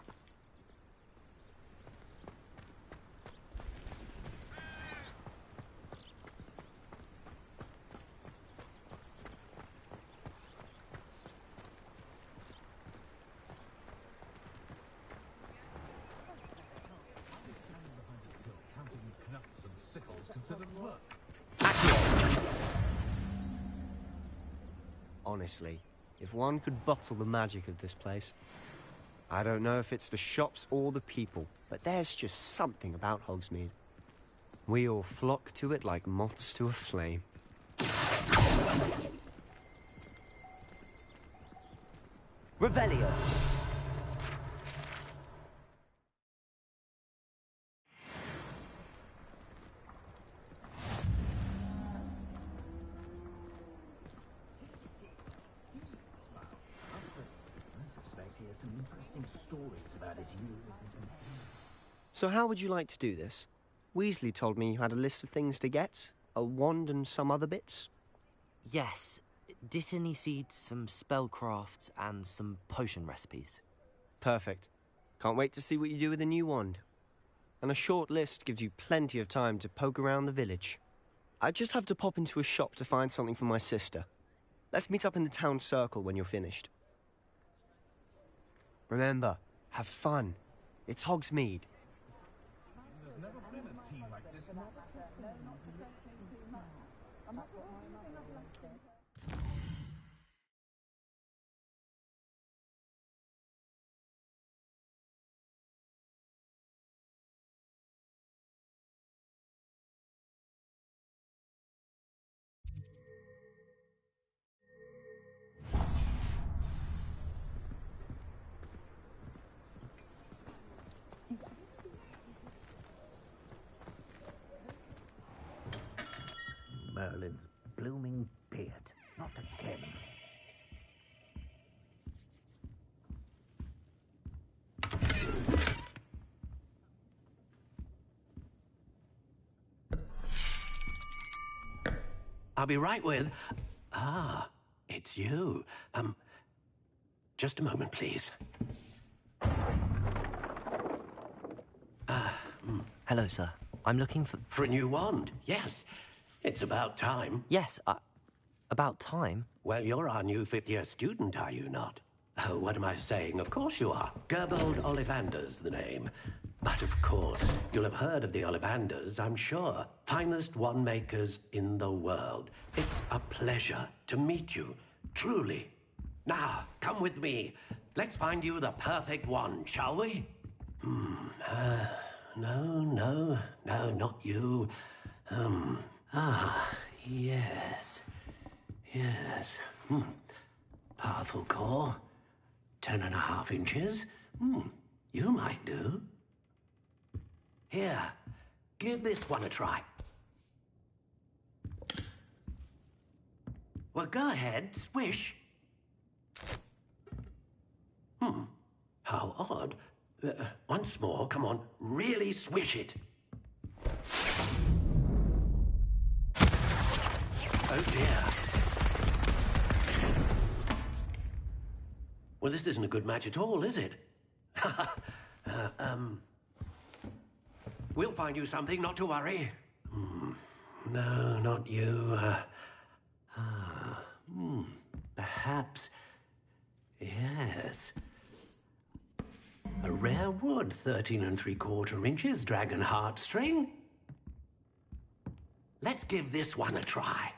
Honestly, if one could bottle the magic of this place. I don't know if it's the shops or the people, but there's just something about Hogsmeade. We all flock to it like moths to a flame. Revelio. So how would you like to do this? Weasley told me you had a list of things to get, a wand and some other bits. Yes. Dittany seeds, some spellcrafts, and some potion recipes. Perfect. Can't wait to see what you do with the new wand. And a short list gives you plenty of time to poke around the village. I just have to pop into a shop to find something for my sister. Let's meet up in the town circle when you're finished. Remember, have fun. It's Hogsmeade. There's never been a team like this. I'll be right with... Ah, it's you. Just a moment, please. Hello, sir. I'm looking for... For a new wand, yes. It's about time. Yes, about time? Well, you're our new fifth-year student, are you not? Oh, what am I saying? Of course you are. Gerbold Ollivander's the name. But of course, you'll have heard of the Ollivanders, I'm sure. Finest wand makers in the world. It's a pleasure to meet you, truly. Now, come with me. Let's find you the perfect wand, shall we? No, not you. Yes. Powerful core. 10.5 inches. You might do. Here, give this one a try. Well, go ahead, swish. How odd. Once more, come on, really swish it. Oh dear. Well, this isn't a good match at all, is it? We'll find you something, not to worry. No, not you. Perhaps... Yes. A rare wood, 13 3/4 inches, dragon heartstring. Let's give this one a try.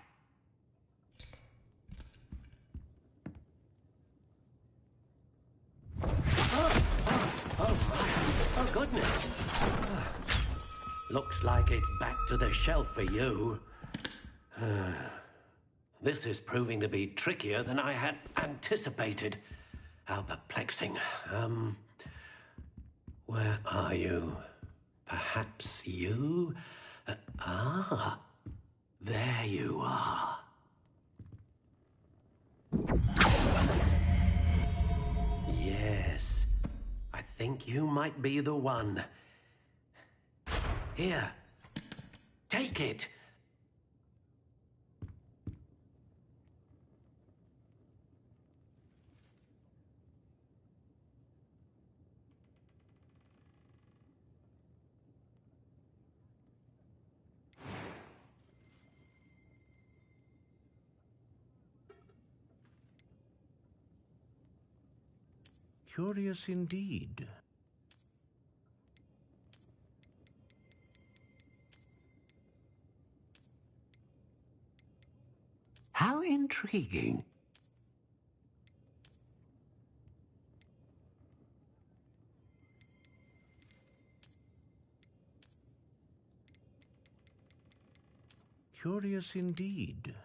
Oh, goodness. Looks like it's back to the shelf for you. This is proving to be trickier than I had anticipated. How perplexing. Where are you? Perhaps you? There you are. Yes, I think you might be the one. Here, take it. Curious indeed. How intriguing. Curious indeed.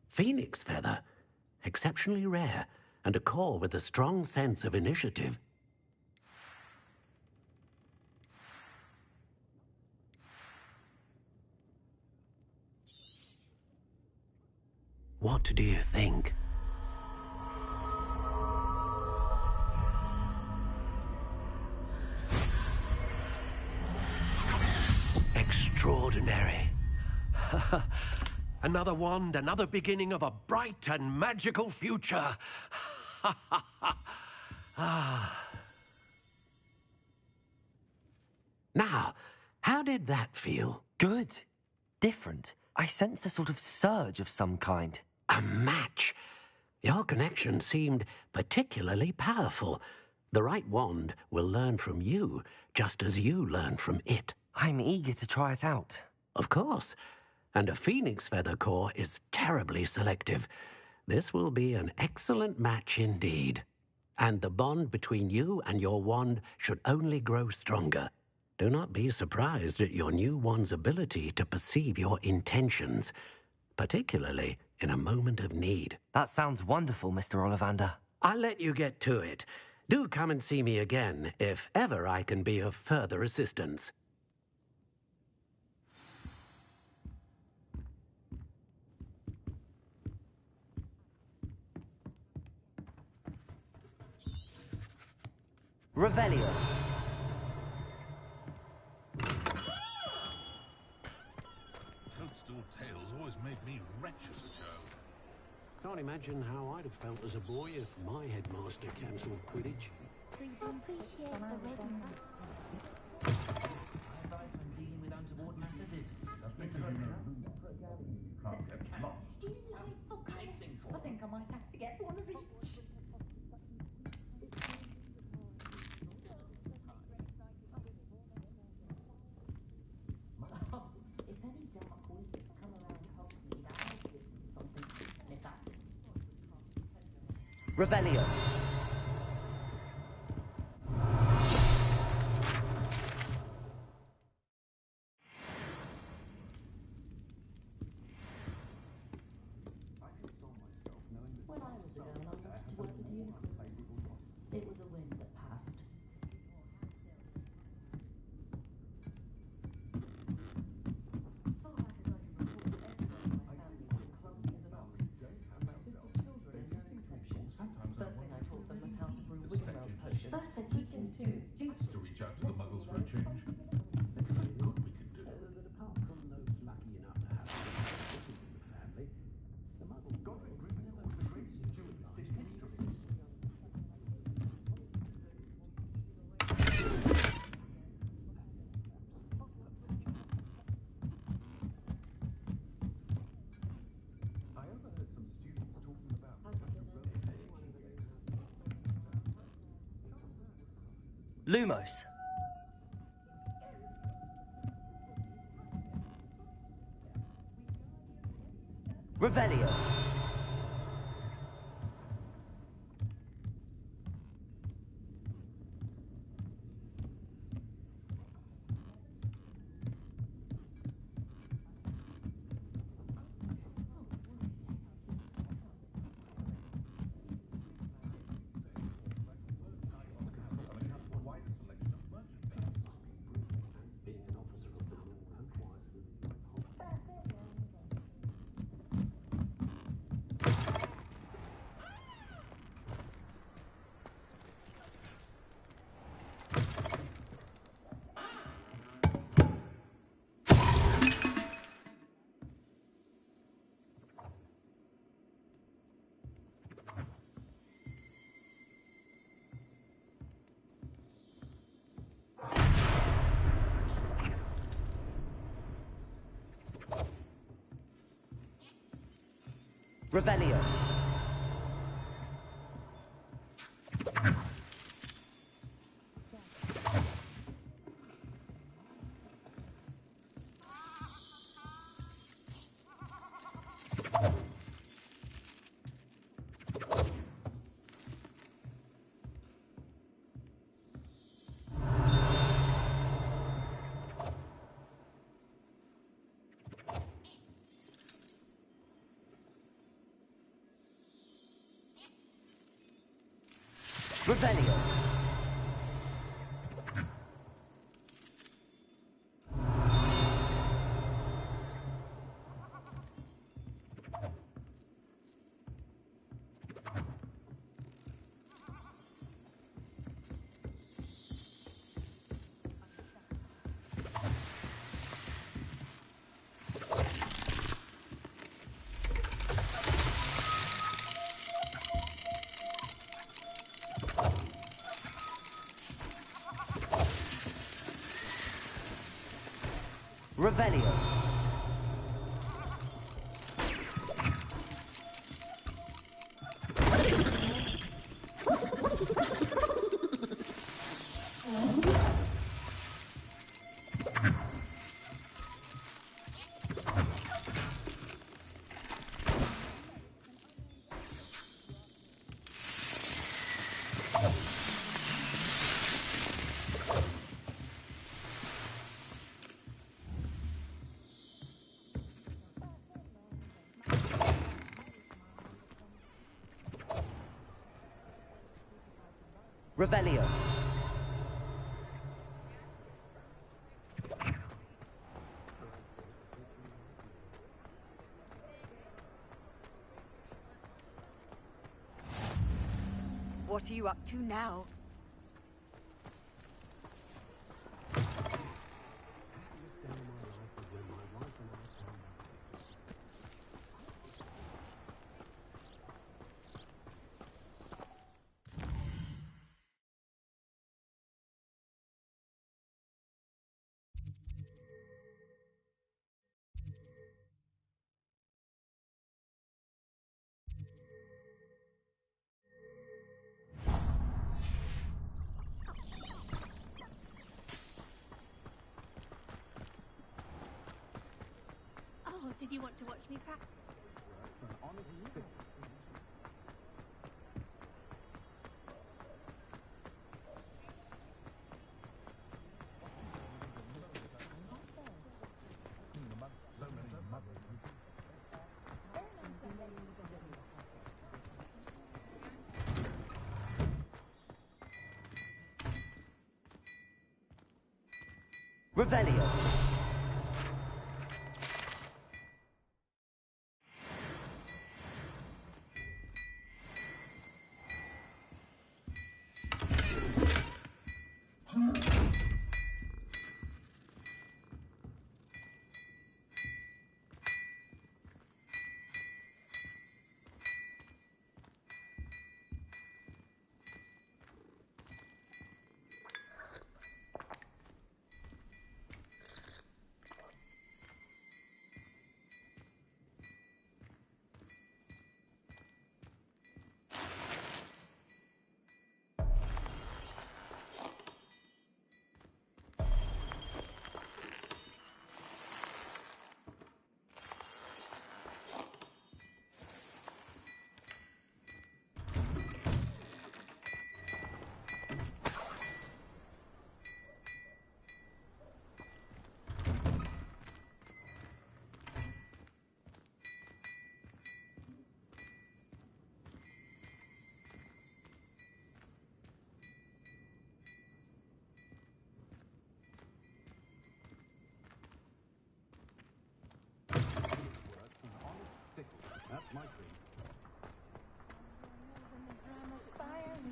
Phoenix feather. Exceptionally rare, and a core with a strong sense of initiative. What do you think? Extraordinary. Another wand, another beginning of a bright and magical future. Now, how did that feel? Good. Different. I sensed a sort of surge of some kind. A match. Your connection seemed particularly powerful. The right wand will learn from you, just as you learn from it. I'm eager to try it out. Of course. And a phoenix feather core is terribly selective. This will be an excellent match indeed. And the bond between you and your wand should only grow stronger. Do not be surprised at your new wand's ability to perceive your intentions, particularly in a moment of need. That sounds wonderful, Mr. Ollivander. I'll let you get to it. Do come and see me again if ever I can be of further assistance. Revelio. Toadstool tales always made me wretched as a child. Can't imagine how I'd have felt as a boy if my headmaster cancelled Quidditch. I think I might have to get one of each. If any dark wizards come around Hogsmeade, I'll give them something to sniff at. Revelio. When I was a girl, I wanted to work with unicorns. It was a whim that passed. First thing I taught them was how to brew wiggenweld potions. First they're teaching students To reach out to the muggles for a change. Maybe something good we could do. But apart from those lucky enough to have wizards in the family, the Muggles Godric Gryffindor was the greatest duelist in history. I overheard some students talking about Lumos. Revelio. Revelio. Revelio. Revelio. Revelio. What are you up to now? Oh, did you want to watch me practice? Revelio. That's my dream.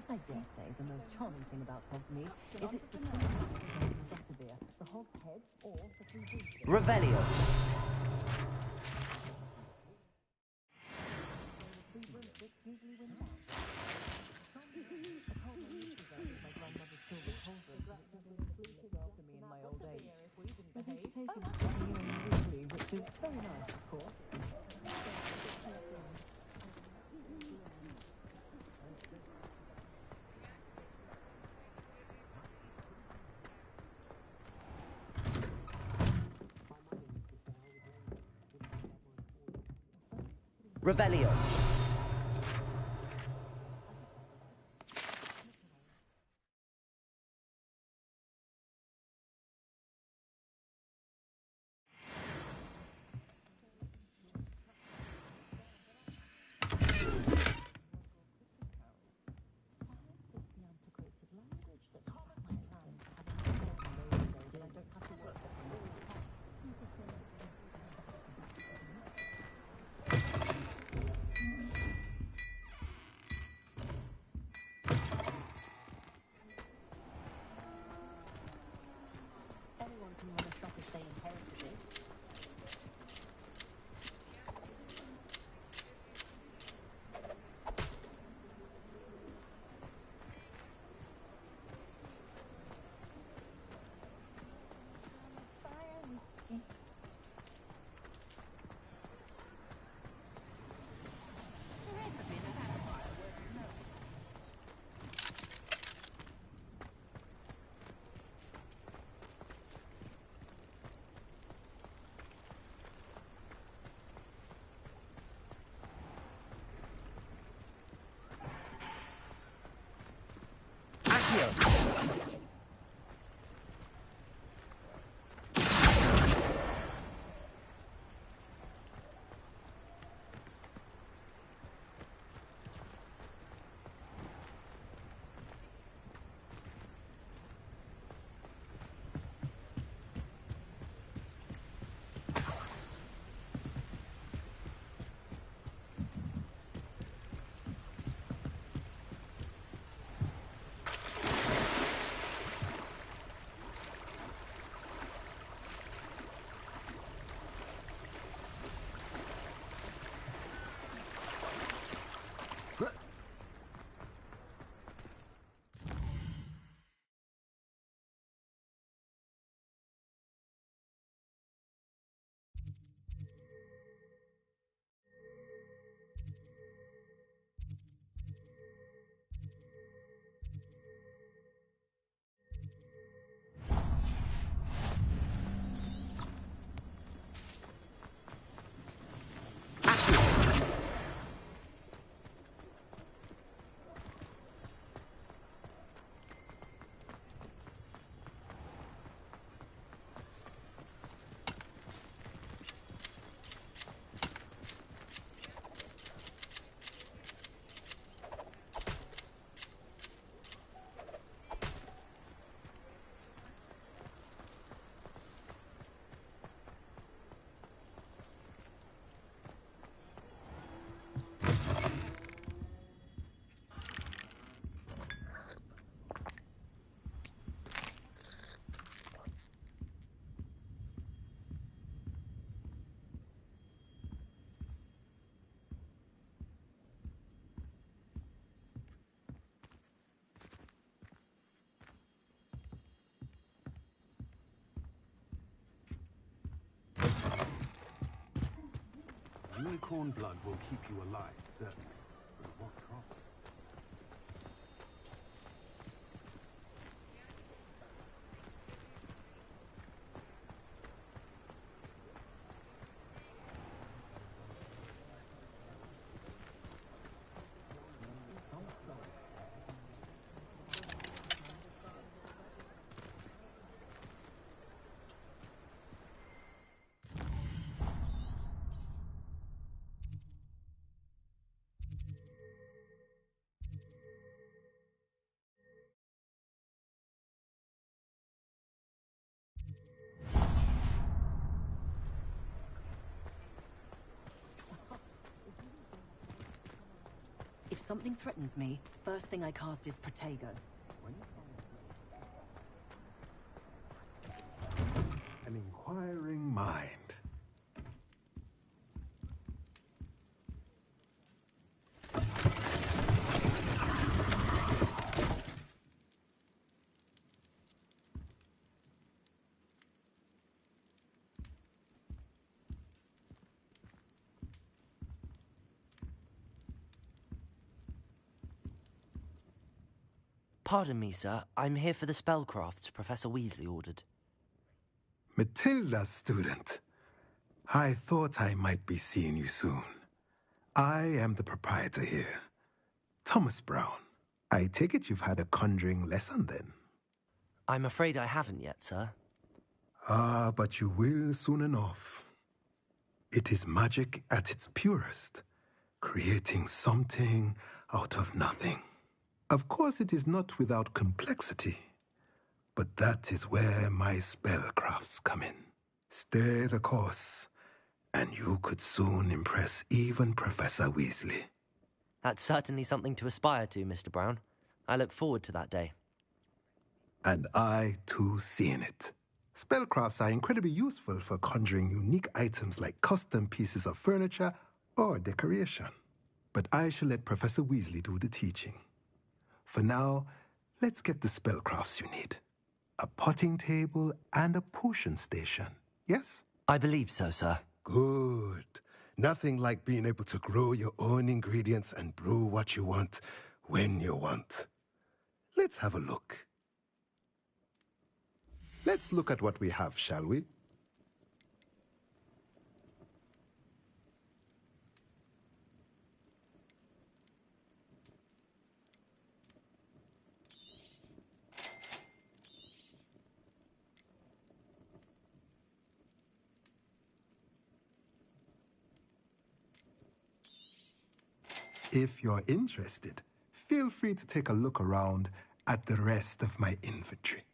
I dare say the most charming thing about Hogsmeade is its the hog's head or the three boosters. Revelio. Which is very nice, of course. Revelio. Anyone can run a shop if they inherited it. Unicorn blood will keep you alive, certainly. But at what cost? If something threatens me, first thing I cast is Protego. An inquiring mind. Pardon me, sir. I'm here for the spellcrafts Professor Weasley ordered. Matilda's student. I thought I might be seeing you soon. I am the proprietor here, Thomas Brown. I take it you've had a conjuring lesson then? I'm afraid I haven't yet, sir. Ah, but you will soon enough. It is magic at its purest, creating something out of nothing. Of course, it is not without complexity, but that is where my spellcrafts come in. Stay the course, and you could soon impress even Professor Weasley. That's certainly something to aspire to, Mr. Brown. I look forward to that day. And I, too, seeing it. Spellcrafts are incredibly useful for conjuring unique items like custom pieces of furniture or decoration. But I shall let Professor Weasley do the teaching. For now, let's get the spellcrafts you need. A potting table and a potion station, yes? I believe so, sir. Good. Nothing like being able to grow your own ingredients and brew what you want when you want. Let's have a look. Let's look at what we have, shall we? If you're interested, feel free to take a look around at the rest of my inventory.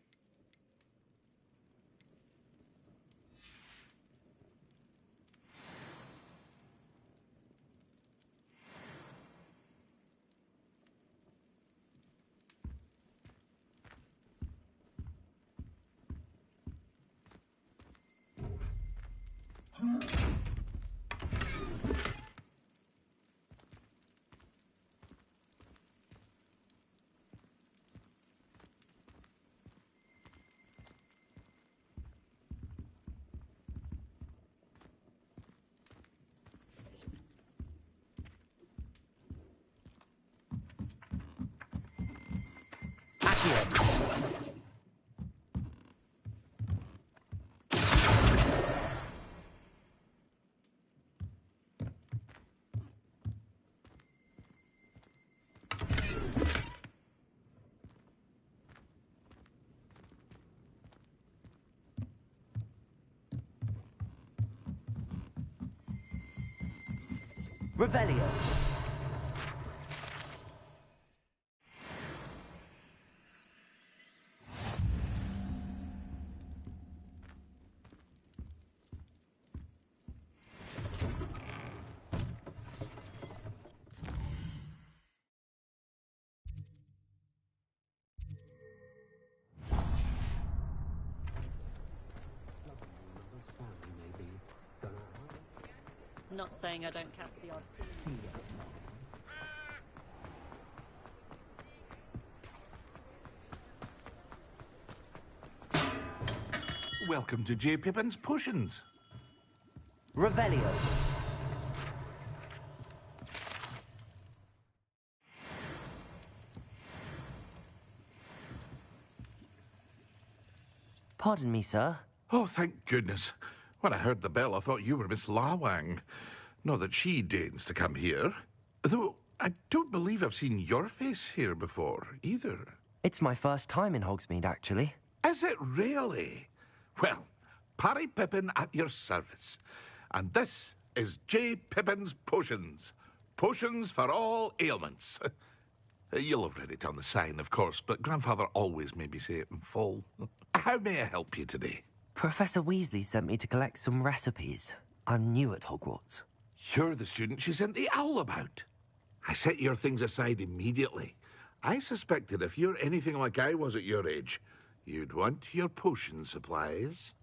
Revelio. Not saying I don't cast the odd. Welcome to J. Pippin's Potions. Revelio. Pardon me, sir. Oh, thank goodness. When I heard the bell, I thought you were Miss Lawang. Not that she deigns to come here. Though I don't believe I've seen your face here before, either. It's my first time in Hogsmeade, actually. Is it really? Well, Parry Pippin at your service. And this is J. Pippin's Potions. Potions for all ailments. You'll have read it on the sign, of course, but Grandfather always made me say it in full. How may I help you today? Professor Weasley sent me to collect some recipes. I'm new at Hogwarts. You're the student she sent the owl about. I set your things aside immediately. I suspected if you're anything like I was at your age, you'd want your potion supplies.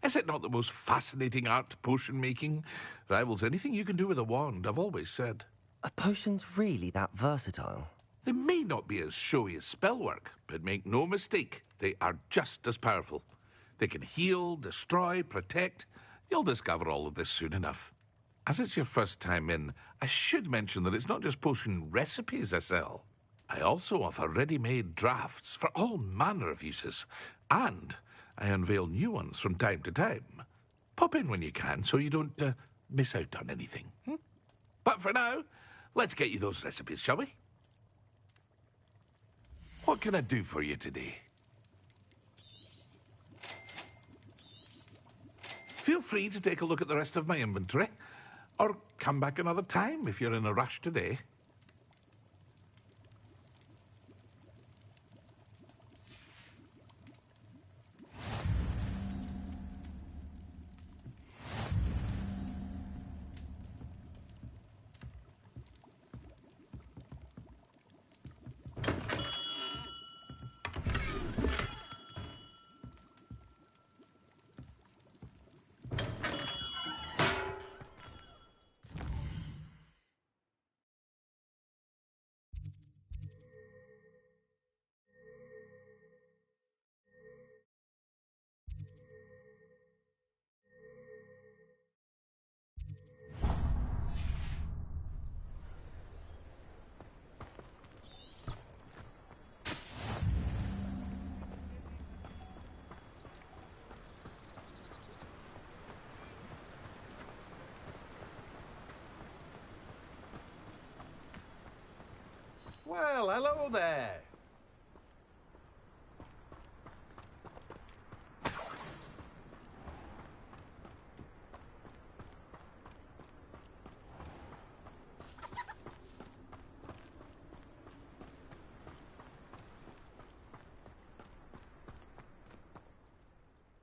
Is it not the most fascinating art, potion making? Rivals anything you can do with a wand, I've always said. Are potions really that versatile? They may not be as showy as spellwork, but make no mistake, they are just as powerful. They can heal, destroy, protect. You'll discover all of this soon enough. As it's your first time in, I should mention that it's not just potion recipes I sell. I also offer ready-made drafts for all manner of uses, and I unveil new ones from time to time. Pop in when you can so you don't miss out on anything. But for now, let's get you those recipes, shall we? What can I do for you today? Feel free to take a look at the rest of my inventory, or come back another time if you're in a rush today. Well, hello there.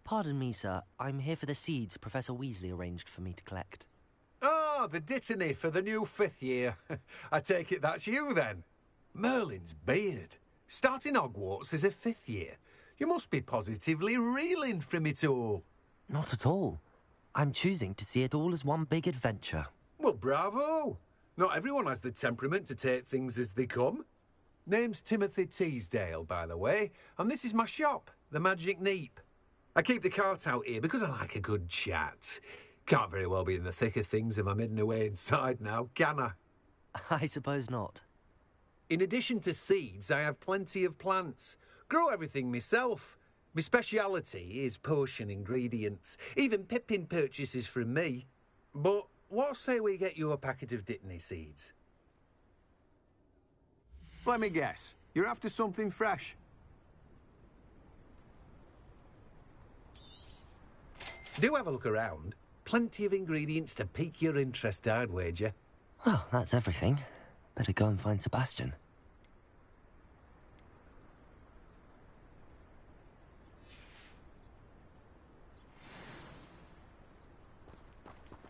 Pardon me, sir. I'm here for the seeds Professor Weasley arranged for me to collect. Ah, the dittany for the new 5th year. I take it that's you, then. Merlin's beard. Starting Hogwarts as a 5th year. You must be positively reeling from it all. Not at all. I'm choosing to see it all as one big adventure. Well, bravo. Not everyone has the temperament to take things as they come. Name's Timothy Teasdale, by the way, and this is my shop, the Magic Neep. I keep the cart out here because I like a good chat. Can't very well be in the thick of things if I'm hidden away inside now, can I? I suppose not. In addition to seeds, I have plenty of plants. Grow everything myself. My speciality is potion ingredients. Even Pippin purchases from me. But what say we get you a packet of dittany seeds? Let me guess. You're after something fresh. Do have a look around. Plenty of ingredients to pique your interest, I'd wager. Well, that's everything. Better go and find Sebastian.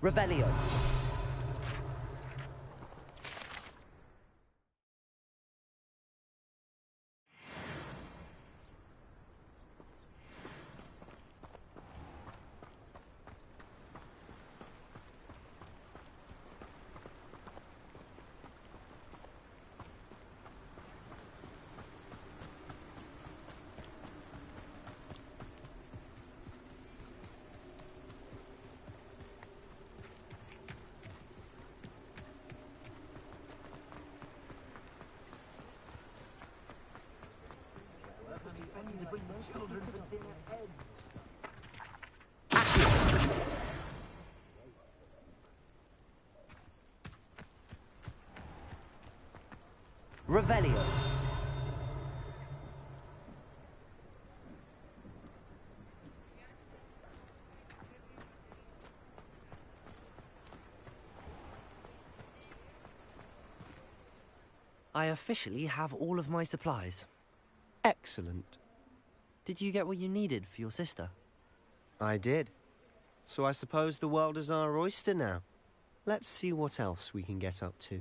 Revelio. Revelio. I officially have all of my supplies. Excellent. Did you get what you needed for your sister? I did. So I suppose the world is our oyster now. Let's see what else we can get up to.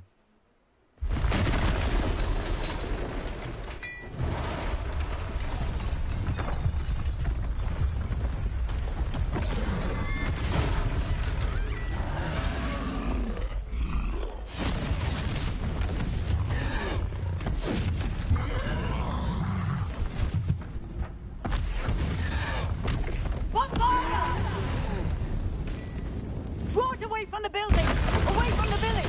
Draw it away from the building! Away from the village!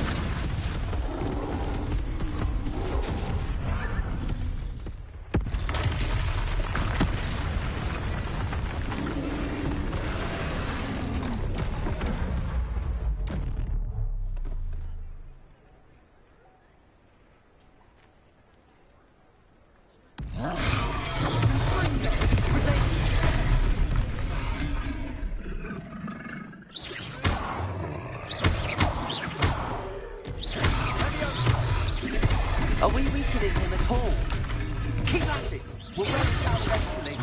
Are we weakening him at all? Keep at it! We'll wear it out eventually.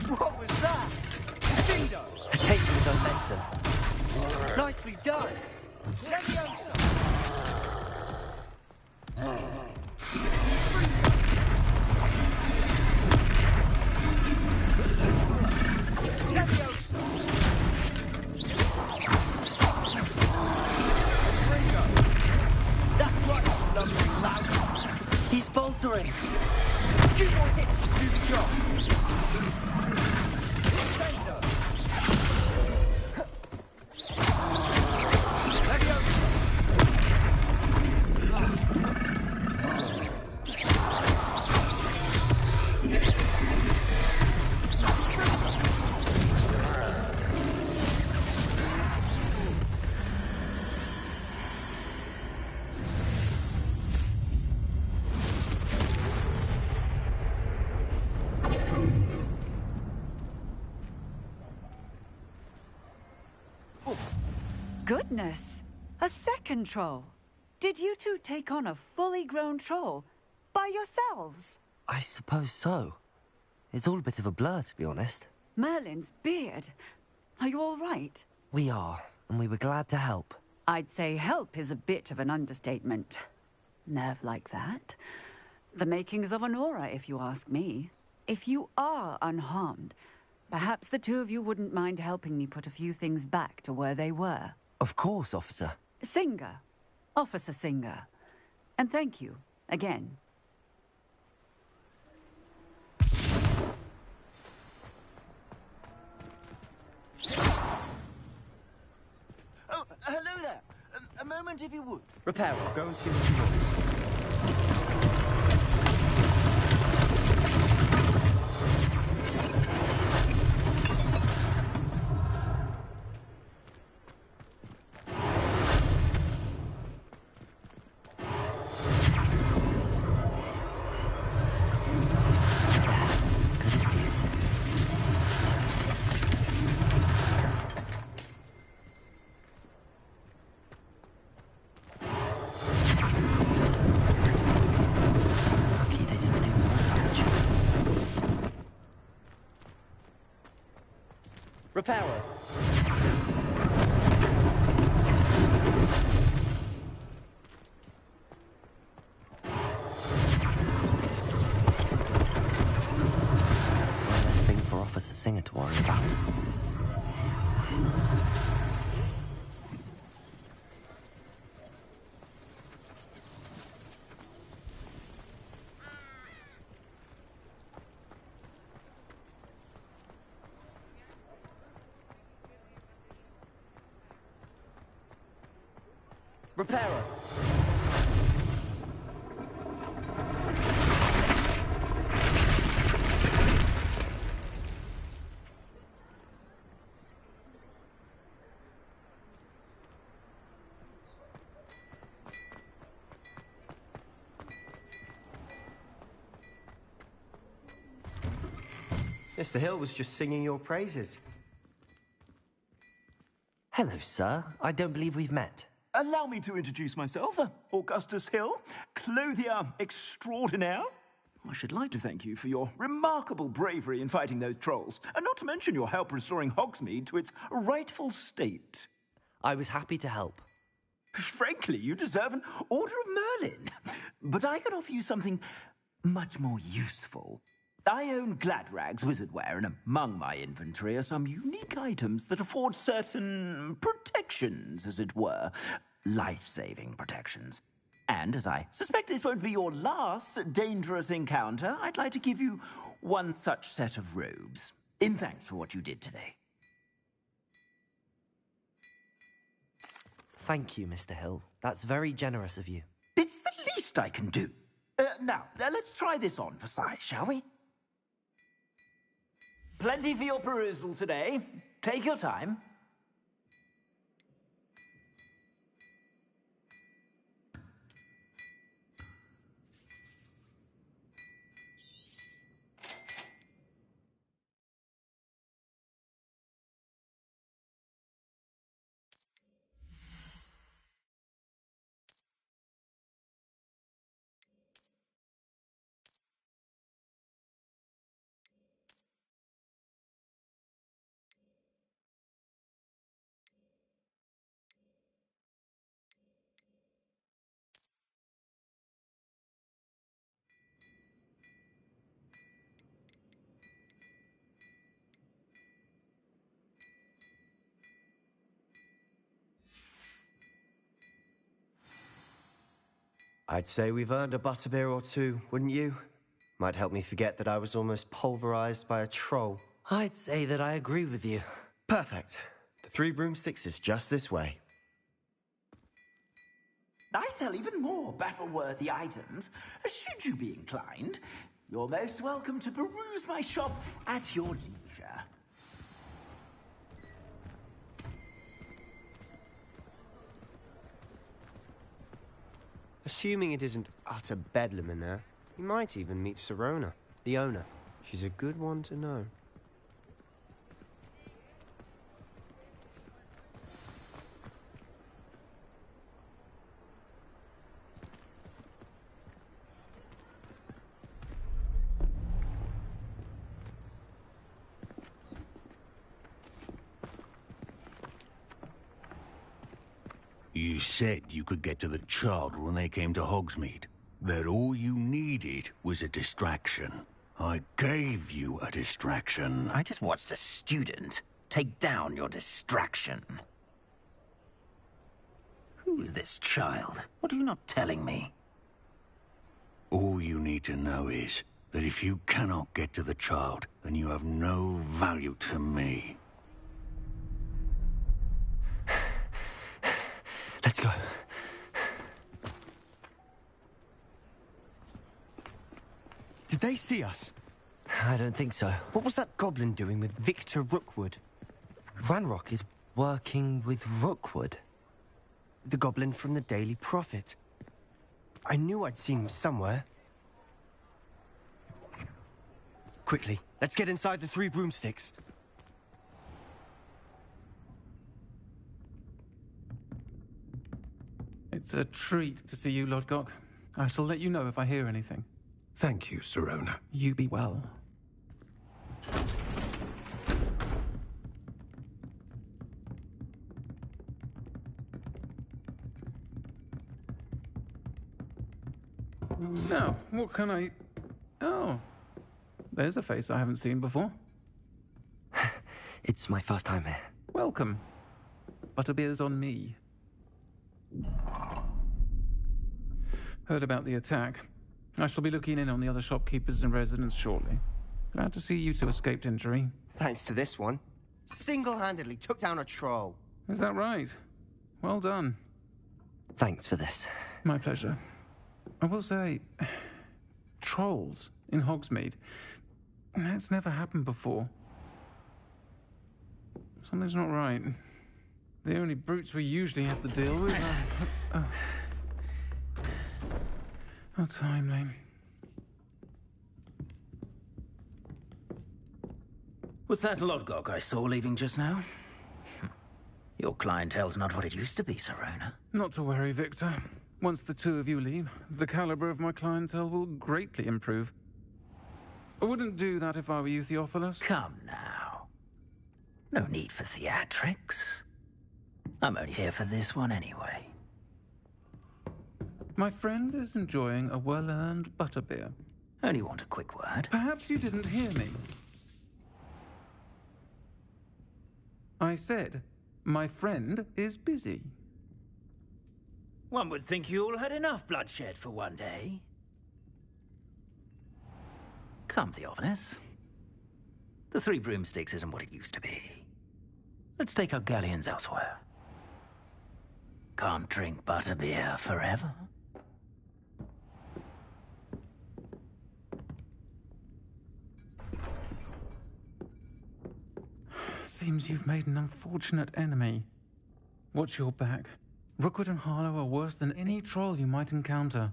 What was that? A taste of his own medicine. Nicely done! That's right, lovely loud! He's faltering! Few more hits to do the job! Sender! Goodness! A second troll! Did you two take on a fully grown troll? By yourselves? I suppose so. It's all a bit of a blur, to be honest. Merlin's beard. Are you all right? We are, and we were glad to help. I'd say help is a bit of an understatement. Nerve like that. The makings of an aura, if you ask me. If you are unharmed, perhaps the two of you wouldn't mind helping me put a few things back to where they were. Of course, officer. Singer. Officer Singer. And thank you, again. Oh, hello there. A moment if you would. Reparo, go and see what he wants. Reparo. One less thing for Officer Singer to worry about. Reparo. Mr. Hill was just singing your praises. Hello, sir. I don't believe we've met. Allow me to introduce myself, Augustus Hill, clothier extraordinaire. I should like to thank you for your remarkable bravery in fighting those trolls, and not to mention your help restoring Hogsmeade to its rightful state. I was happy to help. Frankly, you deserve an Order of Merlin. But I can offer you something much more useful. I own Gladrag's wizardware, and among my inventory are some unique items that afford certain protections, as it were. Life-saving protections. And as I suspect this won't be your last dangerous encounter, I'd like to give you one such set of robes, in thanks for what you did today. Thank you, Mr. Hill. That's very generous of you. It's the least I can do. Now, let's try this on for size, shall we? Plenty for your perusal today. Take your time. I'd say we've earned a butterbeer or two, wouldn't you? Might help me forget that I was almost pulverized by a troll. I'd say that I agree with you. Perfect. The 3 broomsticks is just this way. I sell even more battle-worthy items. Should you be inclined, you're most welcome to peruse my shop at your leisure. Assuming it isn't utter bedlam in there, you might even meet Sirona, the owner. She's a good one to know. You said you could get to the child when they came to Hogsmeade. That all you needed was a distraction. I gave you a distraction. I just watched a student take down your distraction. Who is this child? What are you not telling me? All you need to know is that if you cannot get to the child, then you have no value to me. Let's go. Did they see us? I don't think so. What was that goblin doing with Victor Rookwood? Ranrock is working with Rookwood. The goblin from the Daily Prophet. I knew I'd seen him somewhere. Quickly, let's get inside the 3 broomsticks. It's a treat to see you, Lodgok. I shall let you know if I hear anything. Thank you, Sirona. You be well. Now, what can I... Oh, there's a face I haven't seen before. It's my first time here. Welcome. Butterbeer's on me. Heard about the attack. I shall be looking in on the other shopkeepers and residents shortly. Glad to see you two escaped injury. Thanks to this one. Single-handedly took down a troll. Is that right? Well done. Thanks for this. My pleasure. I will say, trolls in Hogsmeade. That's never happened before. Something's not right. The only brutes we usually have to deal with are... How timely. Was that Lodgok I saw leaving just now? Your clientele's not what it used to be, Sirona. Not to worry, Victor. Once the two of you leave, the caliber of my clientele will greatly improve. I wouldn't do that if I were you, Theophilus. Come now. No need for theatrics. I'm only here for this one anyway. My friend is enjoying a well-earned butterbeer. Only want a quick word. Perhaps you didn't hear me. I said, my friend is busy. One would think you all had enough bloodshed for one day. Come, Theophilus. The Three Broomsticks isn't what it used to be. Let's take our galleons elsewhere. Can't drink butterbeer forever. Seems you've made an unfortunate enemy. Watch your back. Rookwood and Harlow are worse than any troll you might encounter.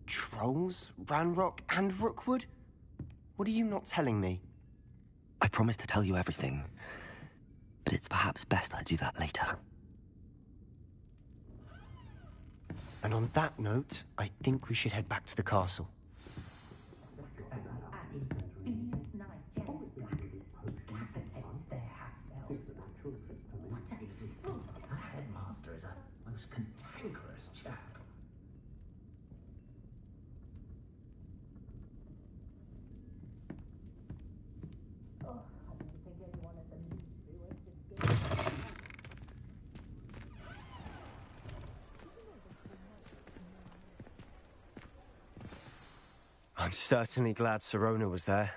Trolls? Ranrock and Rookwood? What are you not telling me? I promised to tell you everything, but it's perhaps best I do that later. And on that note, I think we should head back to the castle. I'm certainly glad Sirona was there.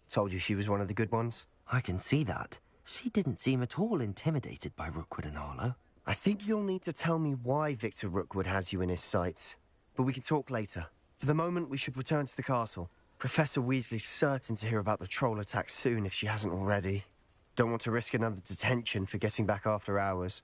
Told you she was one of the good ones. I can see that. She didn't seem at all intimidated by Rookwood and Harlow. I think you'll need to tell me why Victor Rookwood has you in his sights. But we can talk later. For the moment, we should return to the castle. Professor Weasley's certain to hear about the troll attack soon if she hasn't already. Don't want to risk another detention for getting back after hours.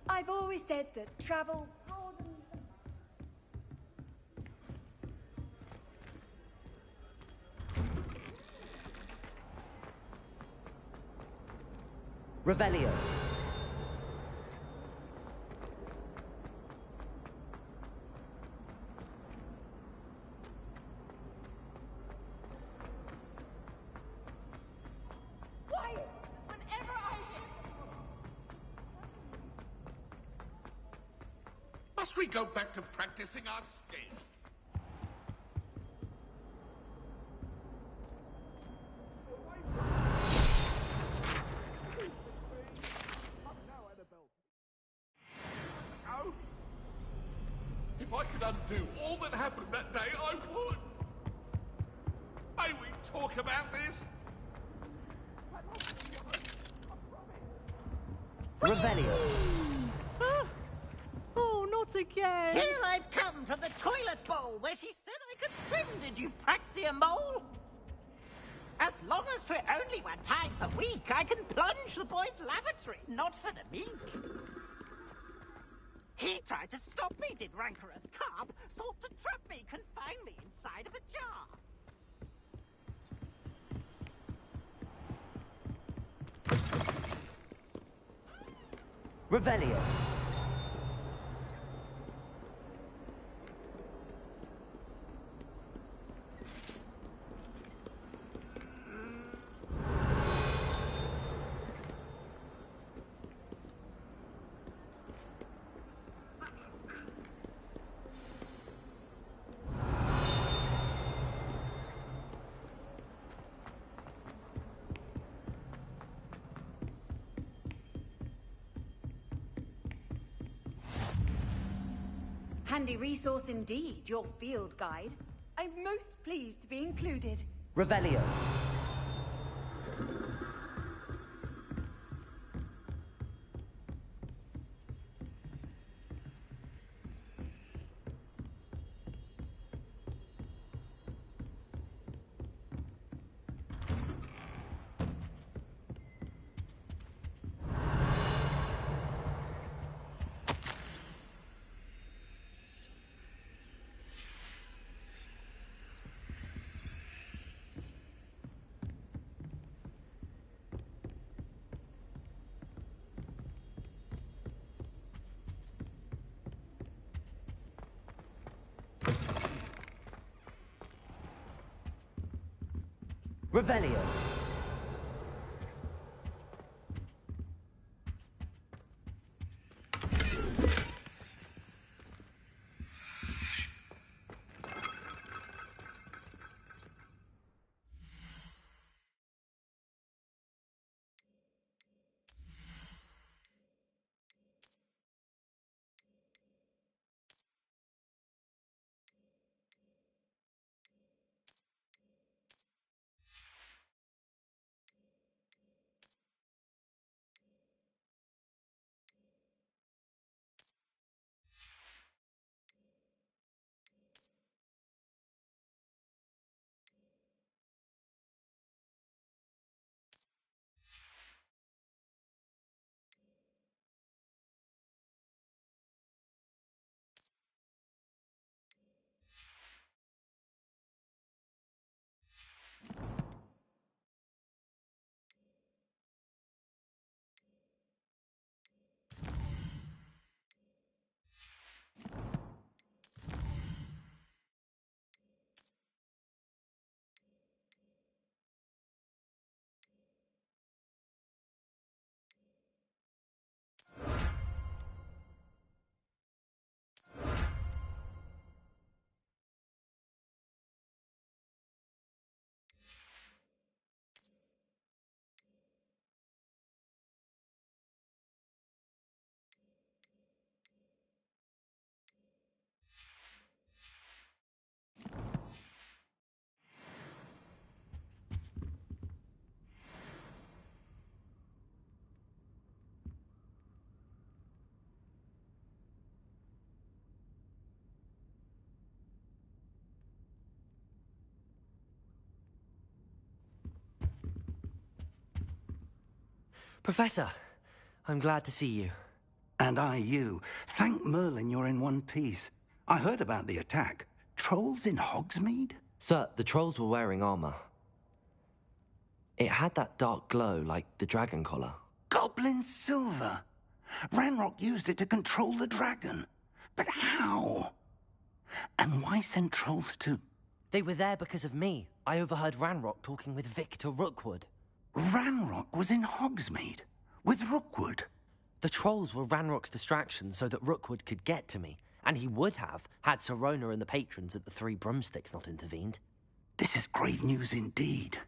I've always said that travel broadens. Revelio. Quiet! Whenever I hear... Must we go back to practicing our skate? If I could undo all that happened that day, I would. May we talk about this? Revelio. Oh, not again! Here I've come from the toilet bowl where she said I could swim, did you praxia mole? As long as for only one time per week, I can plunge the boy's lavatory, not for the meek. He tried to stop me, did rancorous carp, sought to trap me, confine me inside of a jar. Revelio. Handy resource indeed, your field guide. I'm most pleased to be included. Revelio. Revelio. Professor, I'm glad to see you. And I you. Thank Merlin you're in one piece. I heard about the attack. Trolls in Hogsmeade? Sir, the trolls were wearing armor. It had that dark glow like the dragon collar. Goblin silver! Ranrock used it to control the dragon. But how? And why send trolls to... They were there because of me. I overheard Ranrock talking with Victor Rookwood. Ranrock was in Hogsmeade? With Rookwood? The trolls were Ranrock's distraction so that Rookwood could get to me. And he would have, had Sirona and the patrons at the Three Broomsticks not intervened. This is grave news indeed.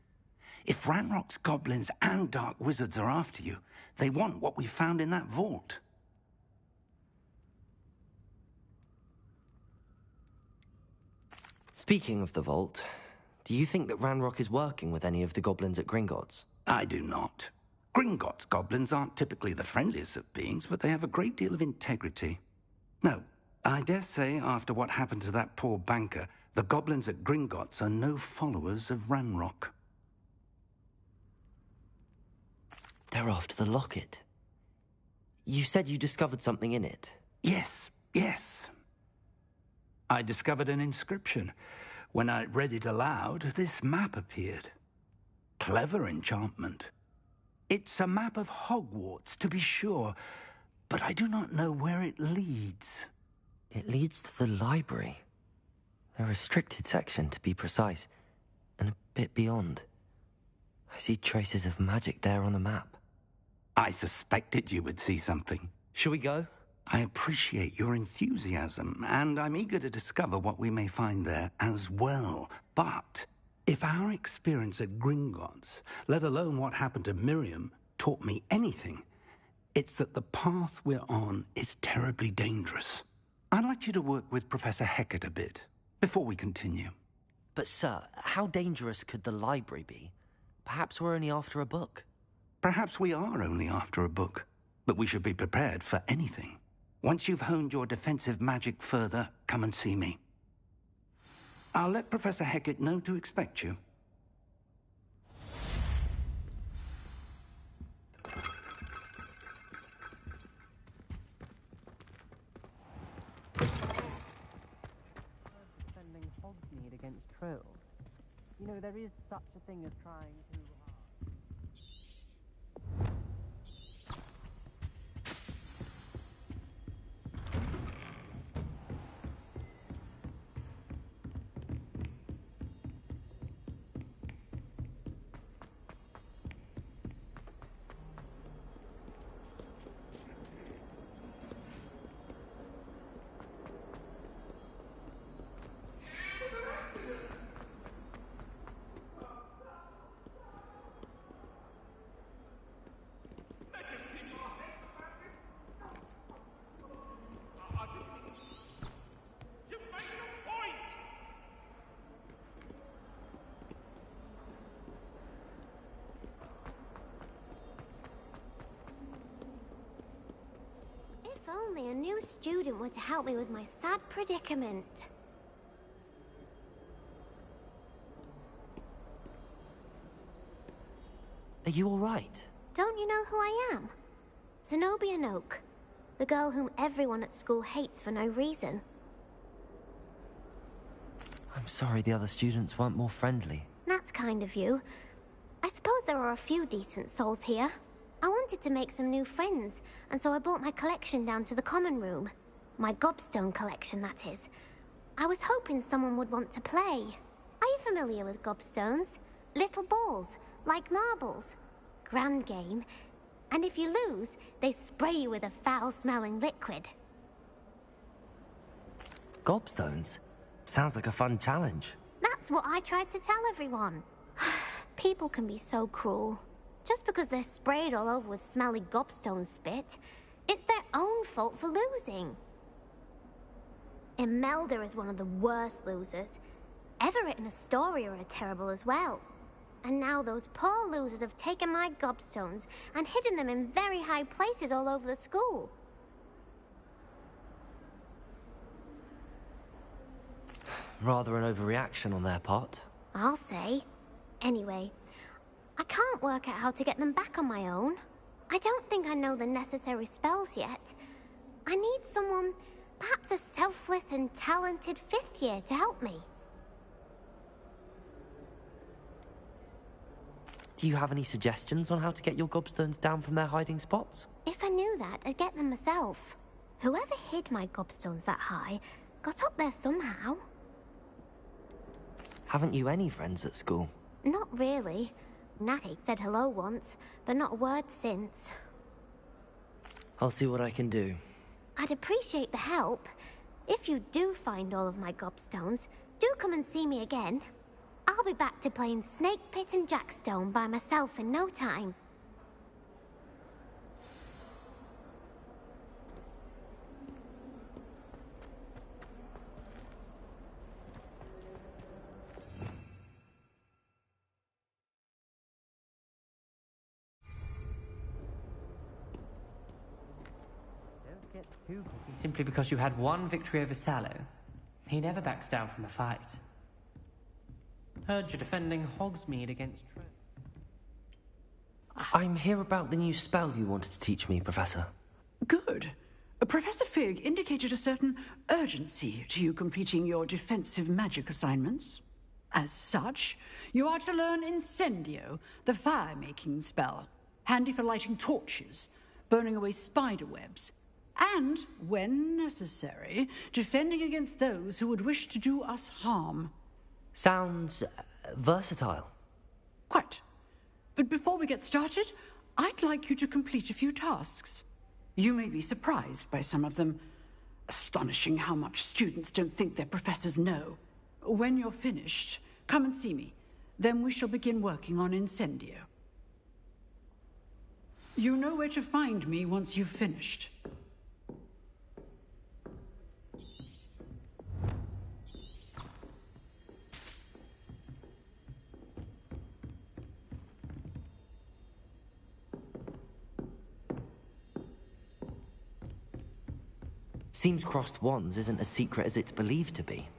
If Ranrock's goblins and dark wizards are after you, they want what we found in that vault. Speaking of the vault, do you think that Ranrock is working with any of the goblins at Gringotts? I do not. Gringotts goblins aren't typically the friendliest of beings, but they have a great deal of integrity. No, I dare say after what happened to that poor banker, the goblins at Gringotts are no followers of Ranrock. They're after the locket. You said you discovered something in it. Yes. I discovered an inscription. When I read it aloud, this map appeared. Clever enchantment. It's a map of Hogwarts, to be sure, but I do not know where it leads. It leads to the library. A restricted section, to be precise, and a bit beyond. I see traces of magic there on the map. I suspected you would see something. Shall we go? I appreciate your enthusiasm, and I'm eager to discover what we may find there as well. But if our experience at Gringotts, let alone what happened to Miriam, taught me anything, it's that the path we're on is terribly dangerous. I'd like you to work with Professor Hecat a bit before we continue. But, sir, how dangerous could the library be? Perhaps we're only after a book. Perhaps we are only after a book, but we should be prepared for anything. Once you've honed your defensive magic further, come and see me. I'll let Professor Hecat know to expect you. Defending Hogsmeade against trolls. You know, there is such a thing as trying too hard. If only a new student were to help me with my sad predicament. Are you all right? Don't you know who I am? Zenobia Noak, the girl whom everyone at school hates for no reason. I'm sorry the other students weren't more friendly. That's kind of you. I suppose there are a few decent souls here. I wanted to make some new friends, and so I brought my collection down to the common room. My gobstone collection, that is. I was hoping someone would want to play. Are you familiar with gobstones? Little balls, like marbles. Grand game. And if you lose, they spray you with a foul-smelling liquid. Gobstones? Sounds like a fun challenge. That's what I tried to tell everyone. People can be so cruel. Just because they're sprayed all over with smelly gobstone spit, it's their own fault for losing. Imelda is one of the worst losers. Everett and Astoria are terrible as well. And now those poor losers have taken my gobstones and hidden them in very high places all over the school. Rather an overreaction on their part. I'll say. Anyway, I can't work out how to get them back on my own. I don't think I know the necessary spells yet. I need someone, perhaps a selfless and talented fifth year to help me. Do you have any suggestions on how to get your gobstones down from their hiding spots? If I knew that, I'd get them myself. Whoever hid my gobstones that high got up there somehow. Haven't you any friends at school? Not really. Natty said hello once, but not a word since. I'll see what I can do. I'd appreciate the help. if you do find all of my gobstones, do come and see me again. I'll be back to playing Snake Pit and Jackstone by myself in no time. Don't get too cocky simply because you had one victory over Sallow. He never backs down from a fight. Heard you're defending Hogsmeade against... I'm here about the new spell you wanted to teach me, Professor. Good. Professor Fig indicated a certain urgency to you completing your defensive magic assignments. As such, you are to learn Incendio, the fire-making spell, handy for lighting torches, burning away spider webs, and, when necessary, defending against those who would wish to do us harm. Sounds versatile. Quite. But before we get started, I'd like you to complete a few tasks. You may be surprised by some of them. Astonishing how much students don't think their professors know. When you're finished, come and see me. Then we shall begin working on Incendio. You know where to find me once you've finished. Seems crossed wands isn't as secret as it's believed to be.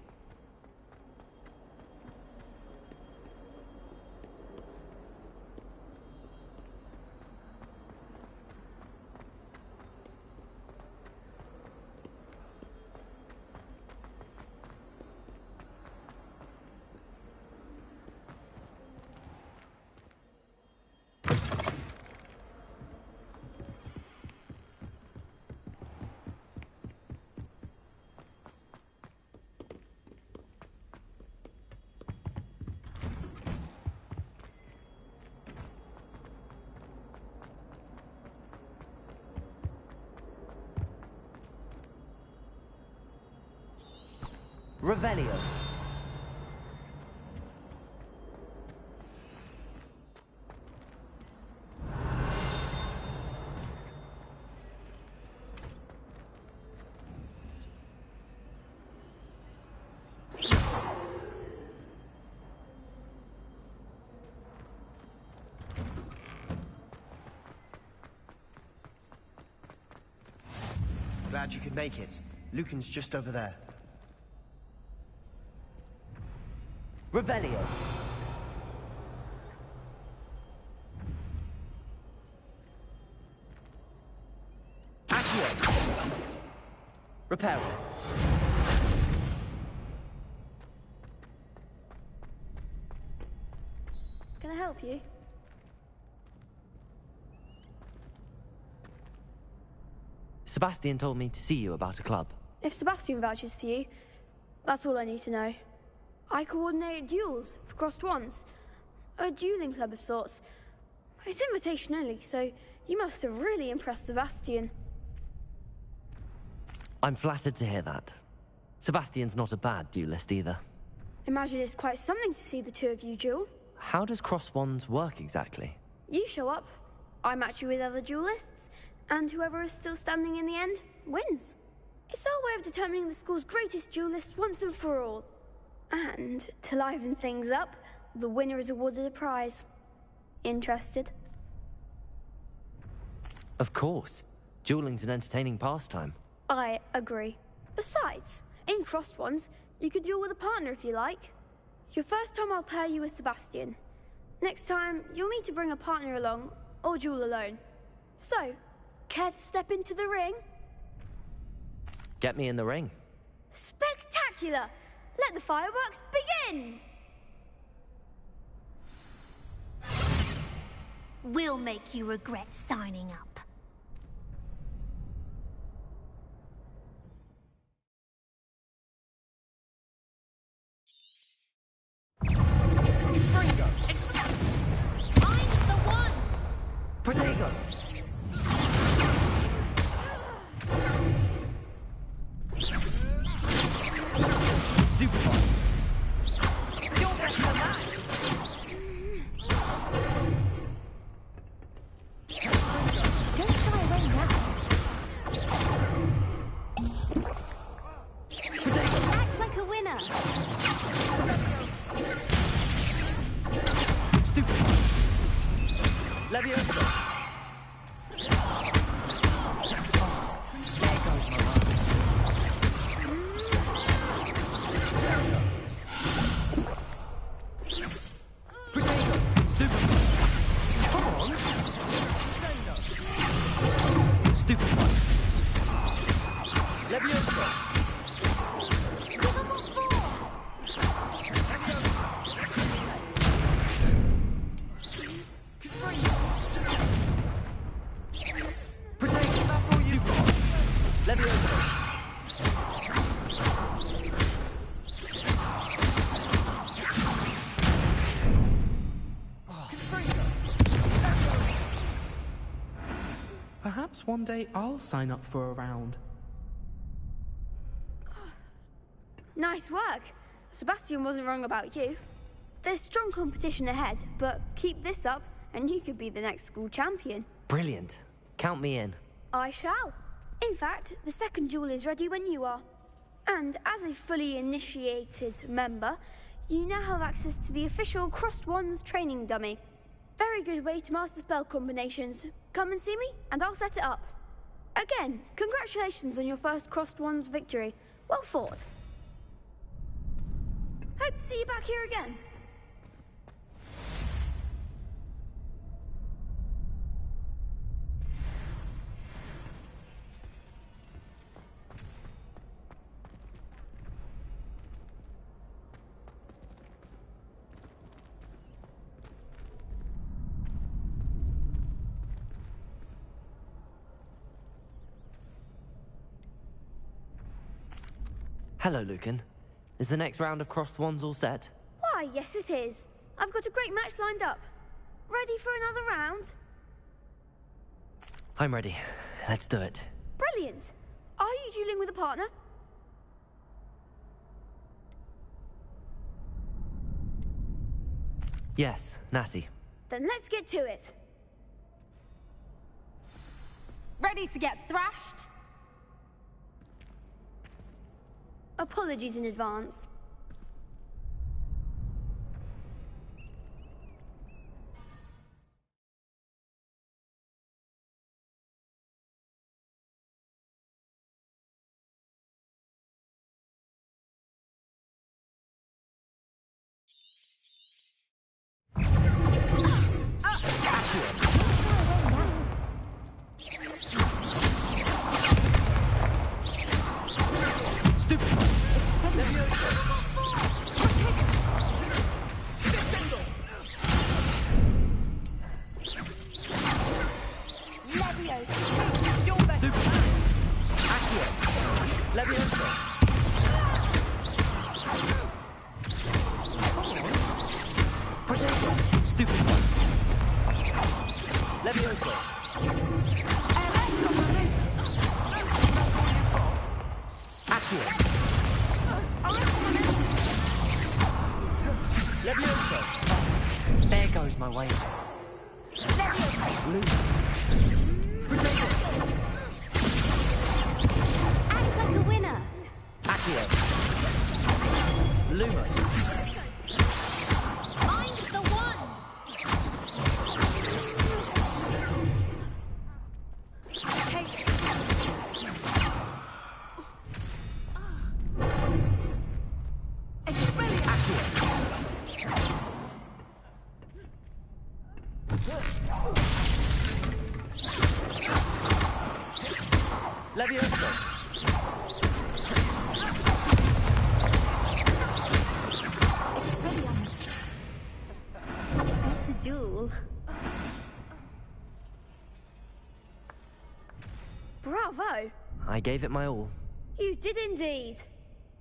Revelio. Glad you could make it. Lucan's just over there. Revelio. Accio. Reparo. Can I help you? Sebastian told me to see you about a club. If Sebastian vouches for you, that's all I need to know. I coordinate duels for crossed wands. A dueling club of sorts. It's invitation only, so you must have really impressed Sebastian. I'm flattered to hear that. Sebastian's not a bad duelist either. Imagine it's quite something to see the two of you duel. How does cross wands work exactly? You show up, I match you with other duelists, and whoever is still standing in the end wins. It's our way of determining the school's greatest duelist once and for all. And, to liven things up, the winner is awarded a prize. Interested? Of course. Dueling's an entertaining pastime. I agree. Besides, in crossed ones, you could duel with a partner if you like. Your first time I'll pair you with Sebastian. Next time, you'll need to bring a partner along, or duel alone. So, care to step into the ring? Get me in the ring. Spectacular! Let the fireworks begin! We'll make you regret signing up. Find the one! Protego! Stupefy. You're better than that. Don't fly away now. Act like a winner. Stupefy. Leviosa. There goes my mind. Potato. Stupefy. Come on. Stupefy. Leviosa. Give him what for. Potato. Stupefy. Leviosa. Perhaps one day I'll sign up for a round. Nice work. Sebastian wasn't wrong about you. There's strong competition ahead, but keep this up and you could be the next school champion. Brilliant. Count me in. I shall. In fact, the second duel is ready when you are. And as a fully initiated member, you now have access to the official Crossed Wands training dummy. Very good way to master spell combinations. Come and see me, and I'll set it up. Again, congratulations on your first Crossed Wands victory. Well fought. Hope to see you back here again. Hello, Lucan. Is the next round of Crossed Wands all set? Why, yes it is. I've got a great match lined up. Ready for another round? I'm ready. Let's do it. Brilliant. Are you dueling with a partner? Yes, Natty. Then let's get to it. Ready to get thrashed? Apologies in advance. There goes my way. Lose. Act like a winner. Accio. Lumos. Find the one. Leviosa. That's a duel. Bravo! I gave it my all. You did indeed.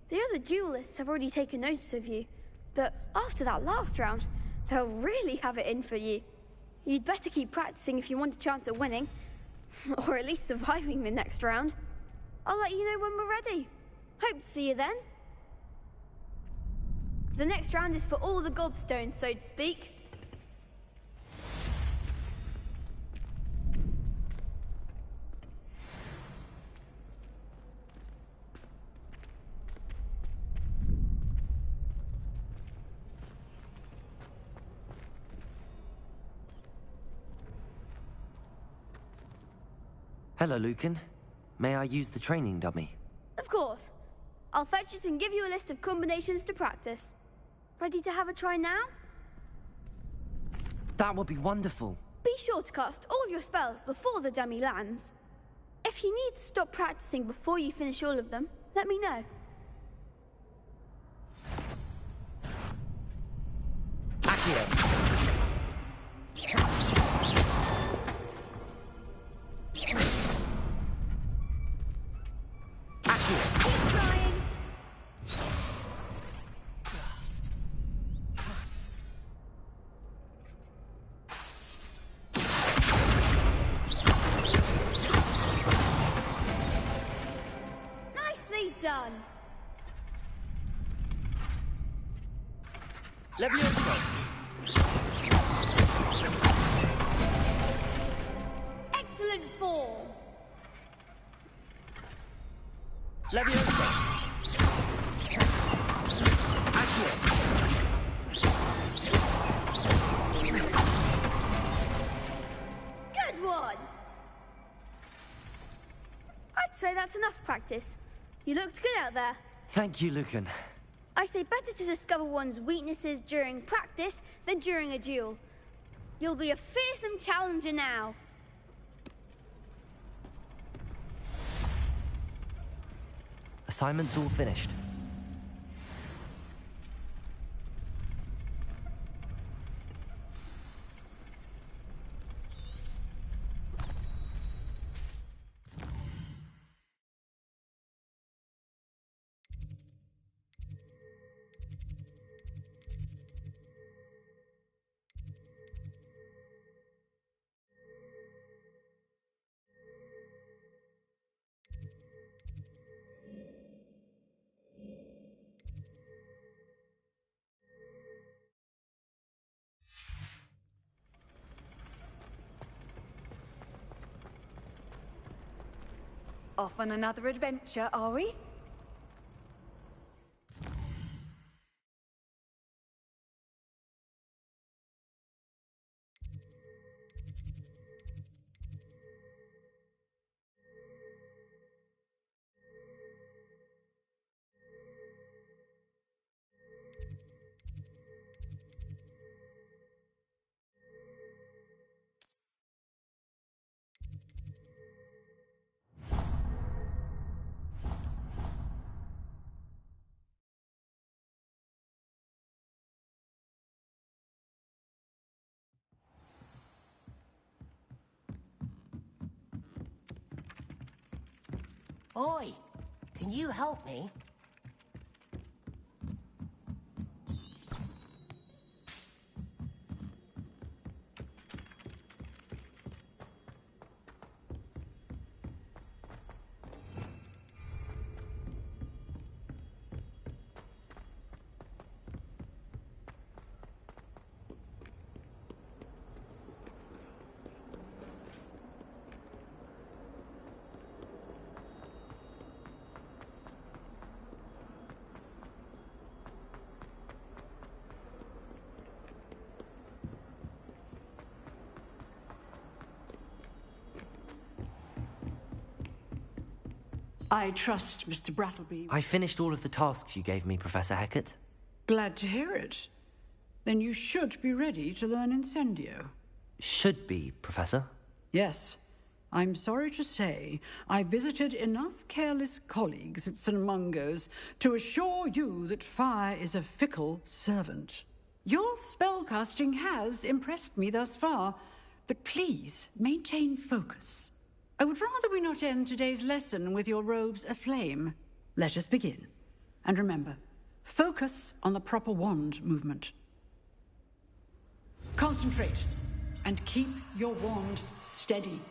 The other duelists have already taken notice of you, but after that last round, they'll really have it in for you. You'd better keep practicing if you want a chance at winning, or at least surviving the next round. I'll let you know when we're ready. Hope to see you then. The next round is for all the gobstones, so to speak. Hello, Lucan. May I use the training dummy? Of course. I'll fetch it and give you a list of combinations to practice. Ready to have a try now? That would be wonderful. Be sure to cast all your spells before the dummy lands. If you need to stop practicing before you finish all of them, let me know. Accio. Done. Leviosa. Excellent form. Leviosa. Accio. Good one. I'd say that's enough practice. You looked good out there. Thank you, Lucan. I say better to discover one's weaknesses during practice than during a duel. You'll be a fearsome challenger now. Assignment's all finished. Off on another adventure, are we? Oi, can you help me? I trust Mr. Brattleby. I finished all of the tasks you gave me, Professor Hecat. Glad to hear it. Then you should be ready to learn Incendio. Should be, Professor. Yes. I'm sorry to say I visited enough careless colleagues at St. Mungo's to assure you that fire is a fickle servant. Your spellcasting has impressed me thus far, but please maintain focus. I would rather we not end today's lesson with your robes aflame. Let us begin. And remember, focus on the proper wand movement. Concentrate, and keep your wand steady.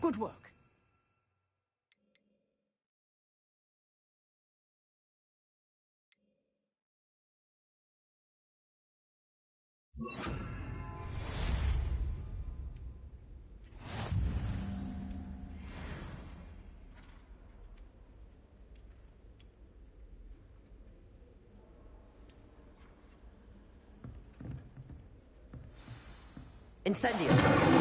Good work. Incendio!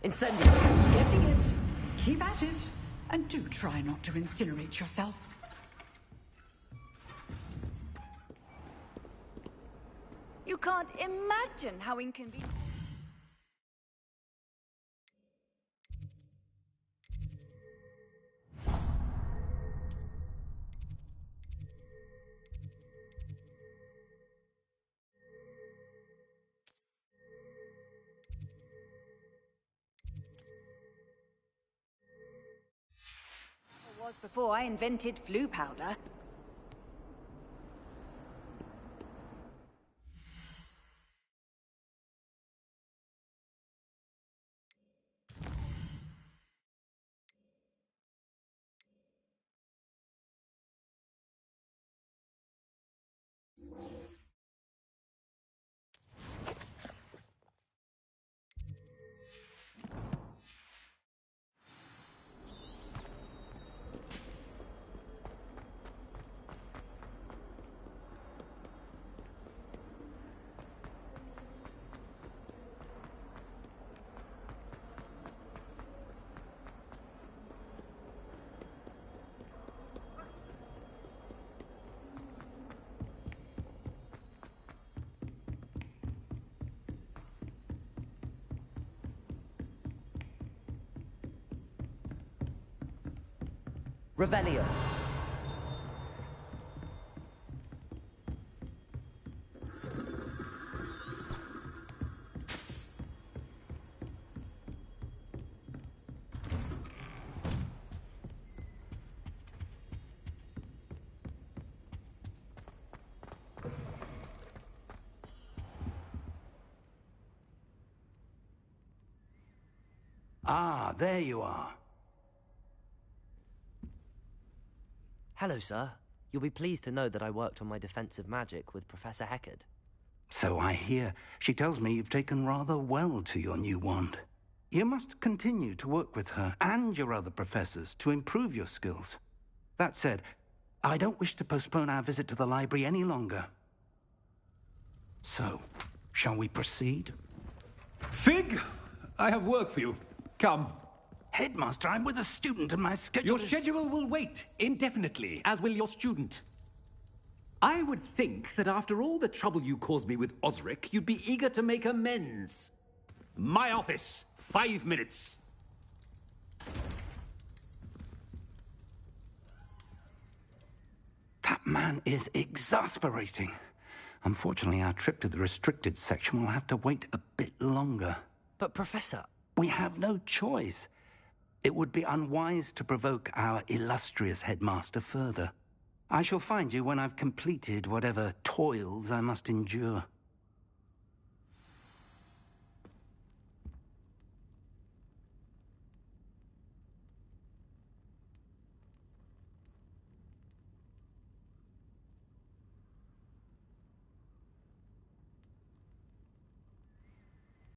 Incendio! Getting it. Keep at it. And do try not to incinerate yourself. You can't imagine how inconvenient. Was before I invented flu powder. Revelio. Ah, there you are. Hello, sir. You'll be pleased to know that I worked on my defensive magic with Professor Heckard. So I hear. She tells me you've taken rather well to your new wand. You must continue to work with her and your other professors to improve your skills. That said, I don't wish to postpone our visit to the library any longer. So, shall we proceed? Fig, I have work for you. Come. Headmaster, I'm with a student and my schedule Your schedule will wait indefinitely, as will your student. I would think that after all the trouble you caused me with Osric, you'd be eager to make amends. My office, 5 minutes. That man is exasperating. Unfortunately, our trip to the restricted section will have to wait a bit longer. But, Professor... We have no choice. It would be unwise to provoke our illustrious headmaster further. I shall find you when I've completed whatever toils I must endure.